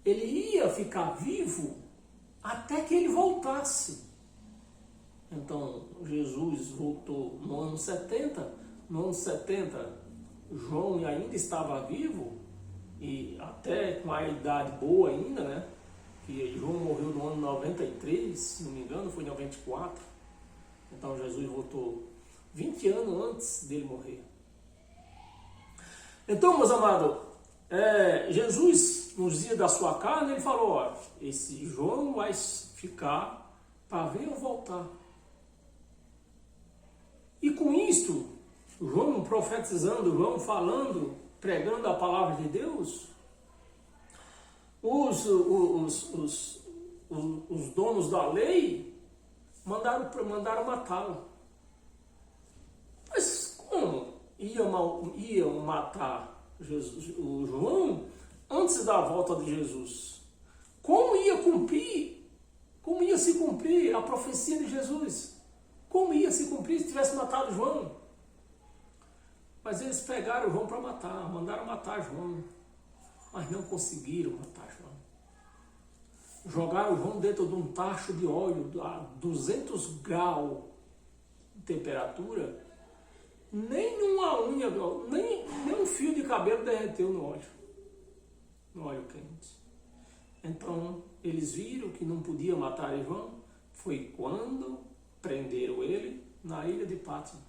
ele ia ficar vivo até que ele voltasse. Então, Jesus voltou no ano 70. No ano 70, João ainda estava vivo, e até com a idade boa ainda, né? Que João morreu no ano 93, se não me engano, foi em 94. Então, Jesus voltou 20 anos antes dele morrer. Então, meus amados, Jesus, nos dias da sua carne, ele falou, ó, esse João vai ficar para ver eu voltar. E com isto, João profetizando, João falando, pregando a palavra de Deus, os donos da lei mandaram matá-lo. Mas como iam matar o João antes da volta de Jesus? Como ia se cumprir a profecia de Jesus? Como ia se cumprir se tivesse matado João? Mas eles pegaram João para matar, mandaram matar João, mas não conseguiram matar João. Jogaram João dentro de um tacho de óleo a 200 graus de temperatura. Nem uma unha, nem um fio de cabelo derreteu no óleo quente. Então, eles viram que não podia matar João. Foi quando prenderam ele na ilha de Pátmos.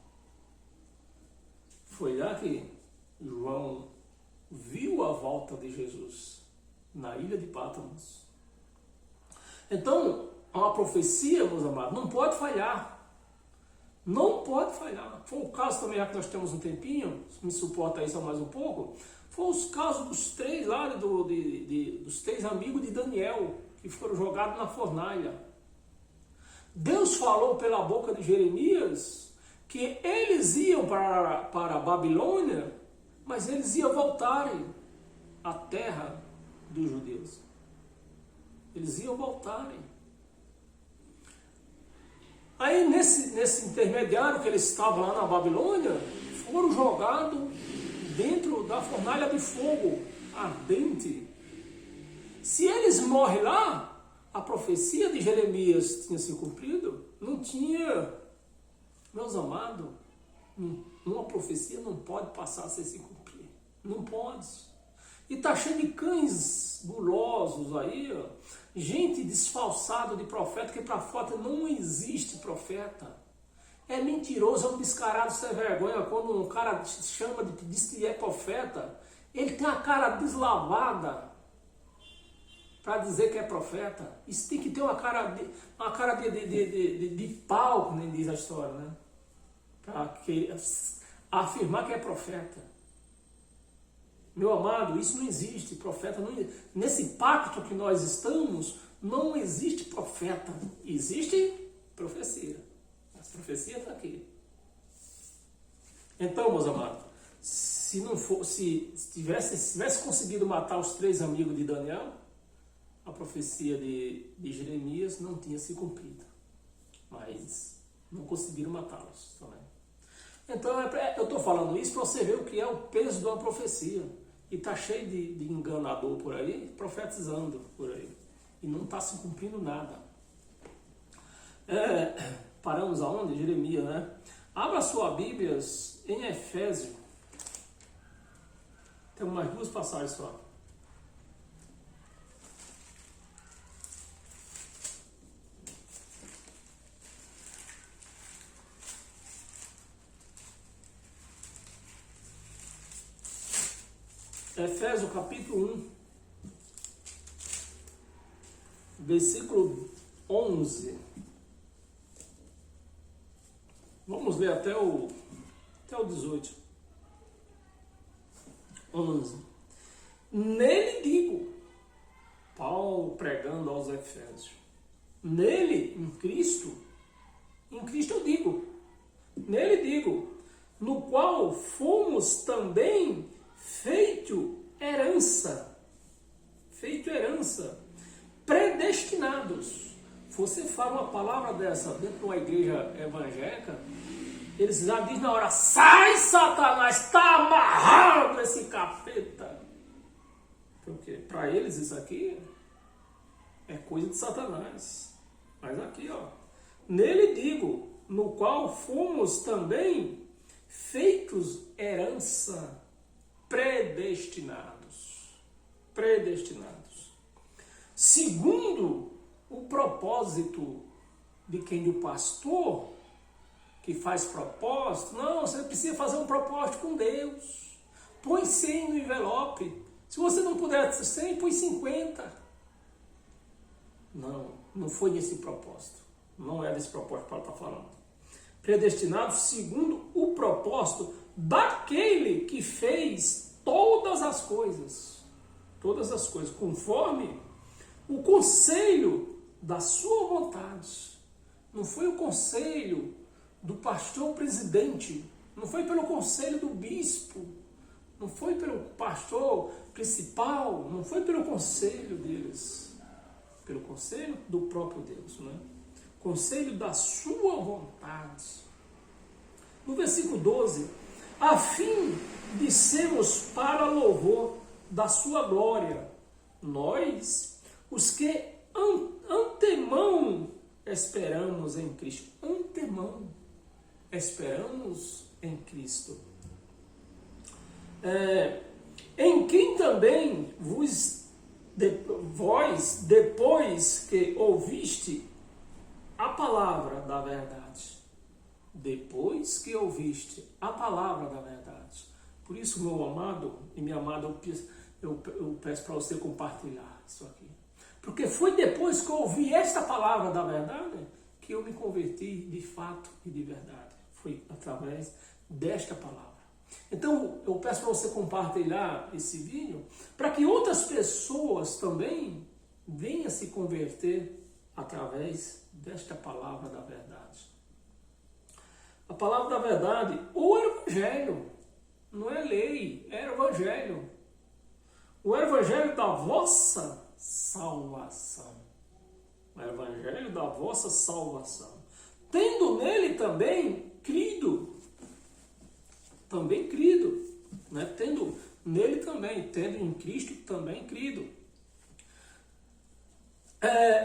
Foi lá que João viu a volta de Jesus. na ilha de Patmos. Então, uma profecia, meus amados, não pode falhar. Não pode falhar. Foi o caso também, já que nós temos um tempinho, me suporta aí só mais um pouco, foi os casos dos três lá, dos três amigos de Daniel, que foram jogados na fornalha. Deus falou pela boca de Jeremias que eles iam para a Babilônia, mas eles iam voltarem à terra dos judeus. Eles iam voltarem. Aí nesse intermediário que eles estavam lá na Babilônia, foram jogados dentro da fornalha de fogo ardente. Se eles morrem lá, a profecia de Jeremias tinha se cumprido? Não tinha. Meus amados, uma profecia não pode passar sem se cumprir. Não pode. E está cheio de cães gulosos aí, ó. Gente disfarçada de profeta, que para fora não existe profeta. É mentiroso, é um descarado sem vergonha. Quando um cara chama, diz que é profeta, ele tem a cara deslavada para dizer que é profeta. Isso tem que ter uma cara de pau, como nem diz a história, né? Para afirmar que é profeta. Meu amado, isso não existe, profeta não existe. Nesse pacto que nós estamos, não existe profeta, existe profecia. As profecias estão aqui. Então, meus amados, se tivesse conseguido matar os três amigos de Daniel, a profecia de Jeremias não tinha se cumprido. Mas não conseguiram matá-los também. Então, eu estou falando isso para você ver o que é o peso de uma profecia. E está cheio de enganador por aí, profetizando por aí. E não está se cumprindo nada. Paramos aonde? Jeremias, né? Abra sua Bíblia em Efésios. Tem mais duas passagens só. Efésios capítulo 1, versículo 11. Vamos ler até o 18. 11. Nele digo, Paulo pregando aos Efésios, nele, em Cristo eu digo, nele digo, no qual fomos também feito herança, predestinados. Você fala uma palavra dessa dentro de uma igreja evangélica, eles já dizem na hora, sai Satanás, está amarrado esse capeta. Porque para eles isso aqui é coisa de Satanás. Mas aqui, ó, nele digo, no qual fomos também feitos herança, predestinados, segundo o propósito de quem? Do pastor que faz propósito. Não, você precisa fazer um propósito com Deus. Põe 100 no envelope. Se você não puder 100, põe 50. Não foi nesse propósito. Não é desse propósito que Paulo está falando. Predestinado segundo o propósito daquele que fez todas as coisas, conforme o conselho da sua vontade. Não foi o conselho do pastor presidente, não foi pelo conselho do bispo, não foi pelo pastor principal, não foi pelo conselho deles, pelo conselho do próprio Deus, né? Conselho da sua vontade. No versículo 12, a fim de sermos para louvor da sua glória, nós, os que antemão esperamos em Cristo. Antemão esperamos em Cristo. Em quem também vós, depois que ouviste a palavra da verdade, depois que ouviste a palavra da verdade. Por isso, meu amado e minha amada, eu peço para você compartilhar isso aqui. Porque foi depois que eu ouvi esta palavra da verdade que eu me converti de fato e de verdade. Foi através desta palavra. Então, eu peço para você compartilhar esse vídeo para que outras pessoas também venham se converter através desta palavra da verdade. A palavra da verdade, ou evangelho, não é lei, é evangelho. O evangelho da vossa salvação. O evangelho da vossa salvação. Tendo nele também crido. Também crido. Né? Tendo nele também, tendo em Cristo também crido.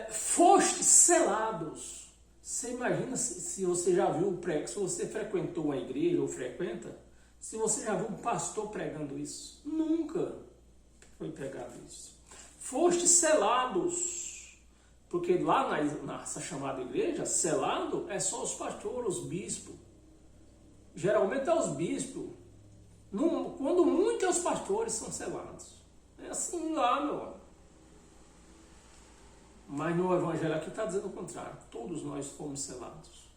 Fostes selados. Você imagina se você já viu, se você frequentou uma igreja ou frequenta, se você já viu um pastor pregando isso. Nunca foi pregado isso. Fostes selados, porque lá nessa chamada igreja, selado é só os pastores, os bispos. Geralmente é os bispos. Quando muitos os pastores são selados. É assim lá, meu amor. Mas no evangelho aqui está dizendo o contrário. Todos nós fomos selados.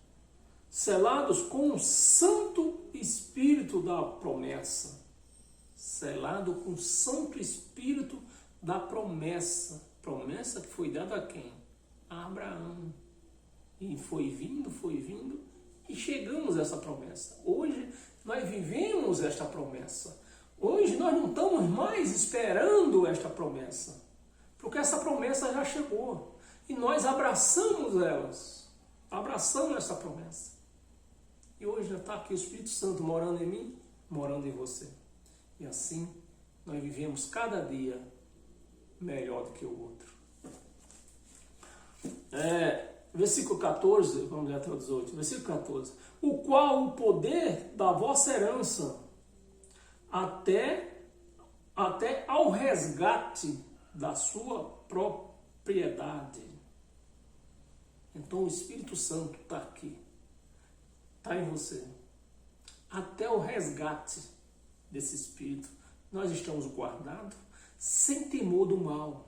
Selados com o Santo Espírito da promessa. Selado com o Santo Espírito da promessa. Promessa que foi dada a quem? A Abraão. E foi vindo, e chegamos a essa promessa. Hoje nós vivemos esta promessa. Hoje nós não estamos mais esperando esta promessa. Porque essa promessa já chegou. E nós abraçamos elas. Abraçamos essa promessa. E hoje já está aqui o Espírito Santo morando em mim, morando em você. E assim nós vivemos cada dia melhor do que o outro. Versículo 14, vamos ler até o 18. Versículo 14. O qual o poder da vossa herança até ao resgate da sua propriedade. Então o Espírito Santo está aqui. Está em você. Até o resgate desse Espírito. Nós estamos guardados sem temor do mal.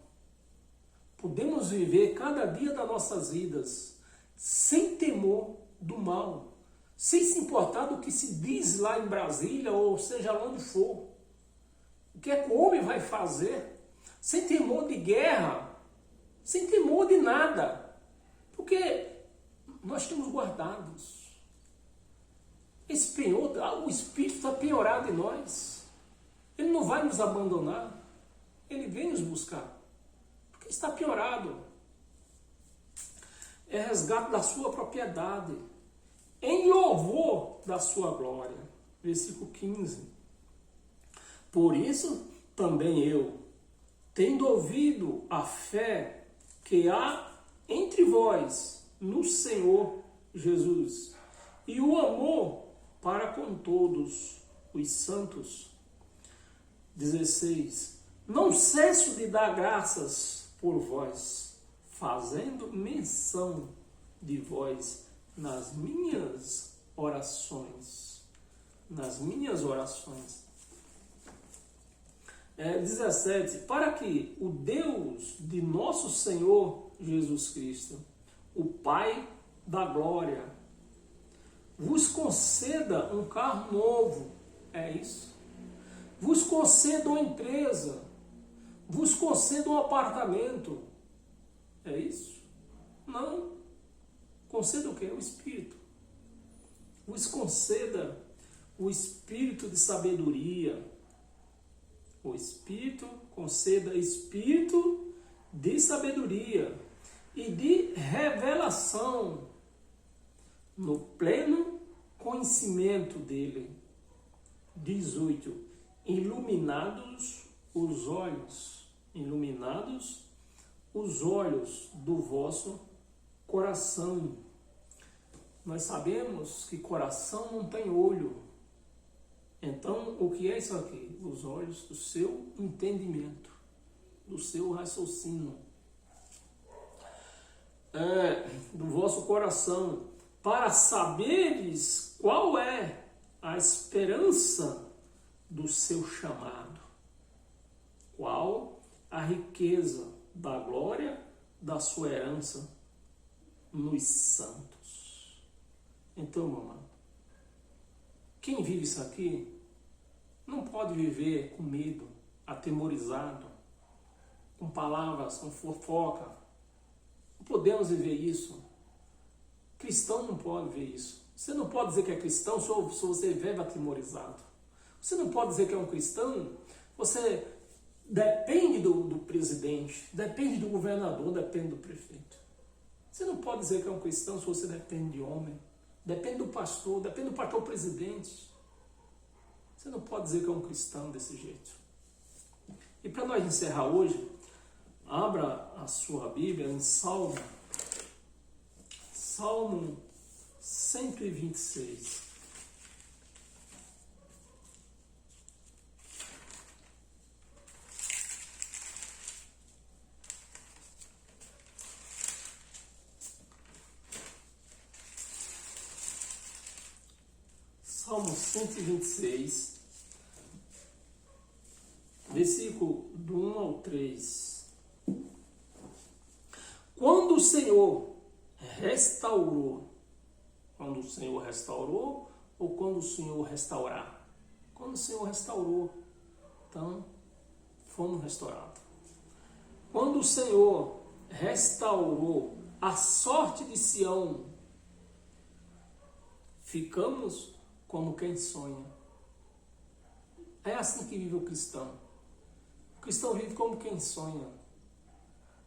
Podemos viver cada dia das nossas vidas sem temor do mal. Sem se importar do que se diz lá em Brasília ou seja lá onde for. O que é que o homem vai fazer? Sem temor de guerra. Sem temor de nada. Porque nós estamos guardados. Esse penhor, o Espírito está penhorado em nós. Ele não vai nos abandonar. Ele vem nos buscar. Porque está penhorado. É resgate da sua propriedade. Em louvor da sua glória. Versículo 15. Por isso também eu, tendo ouvido a fé que há entre vós no Senhor Jesus e o amor para com todos os santos. 16. Não cesso de dar graças por vós, fazendo menção de vós nas minhas orações. Nas minhas orações. 17. Para que o Deus de nosso Senhor Jesus Cristo, o Pai da glória, vos conceda um carro novo. É isso. Vos conceda uma empresa. Vos conceda um apartamento. É isso? Não. Conceda o quê? O Espírito. Vos conceda o Espírito de sabedoria. O Espírito conceda Espírito de sabedoria e de revelação no pleno conhecimento dele. 18. Iluminados os olhos do vosso coração. Nós sabemos que coração não tem olho. Então, o que é isso aqui? Os olhos do seu entendimento, do seu raciocínio, do vosso coração, para saberes qual é a esperança do seu chamado. qual a riqueza da glória da sua herança nos santos. Então, meu amado, quem vive isso aqui não pode viver com medo, atemorizado, com palavras, com fofoca. Não podemos viver isso. Cristão não pode ver isso. Você não pode dizer que é cristão se você vive atemorizado. Você não pode dizer que é um cristão, você depende do presidente, depende do governador, depende do prefeito. Você não pode dizer que é um cristão se você depende de homem, depende do pastor presidente. Você não pode dizer que é um cristão desse jeito. E para nós encerrar hoje, abra a sua Bíblia em Salmo 126. Salmo 126, versículo do 1 ao 3. Quando o Senhor restaurou ou quando o Senhor restaurar? Quando o Senhor restaurou, então fomos restaurados. Quando o Senhor restaurou a sorte de Sião, ficamos como quem sonha. É assim que vive o cristão. O cristão vive como quem sonha.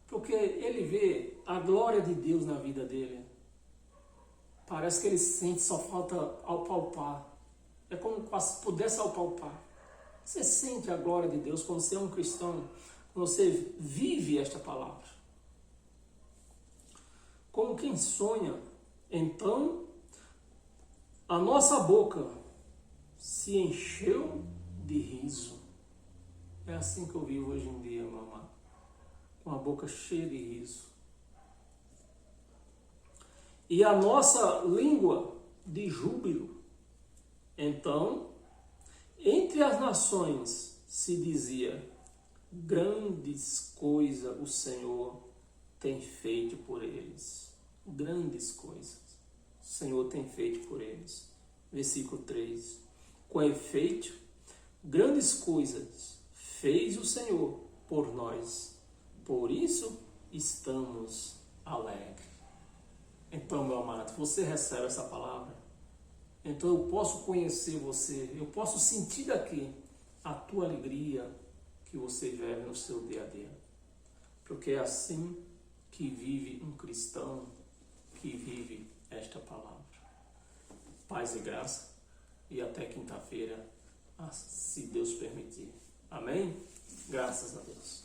Porque ele vê a glória de Deus na vida dele. Parece que ele sente, só falta apalpar. É como se pudesse apalpar. Você sente a glória de Deus quando você é um cristão, quando você vive esta palavra. Como quem sonha, então a nossa boca se encheu de riso. É assim que eu vivo hoje em dia, meu amado. Com a boca cheia de riso. E a nossa língua de júbilo. Então, entre as nações se dizia: grandes coisas o Senhor tem feito por eles. Grandes coisas o Senhor tem feito por eles. Versículo 3. Com efeito, grandes coisas fez o Senhor por nós. Por isso estamos alegres. Então, meu amado, você recebe essa palavra? Então eu posso conhecer você, eu posso sentir daqui a tua alegria que você vive no seu dia a dia. Porque é assim que vive um cristão, que vive esta palavra. Paz e graça, e até quinta-feira, se Deus permitir. Amém? Graças a Deus.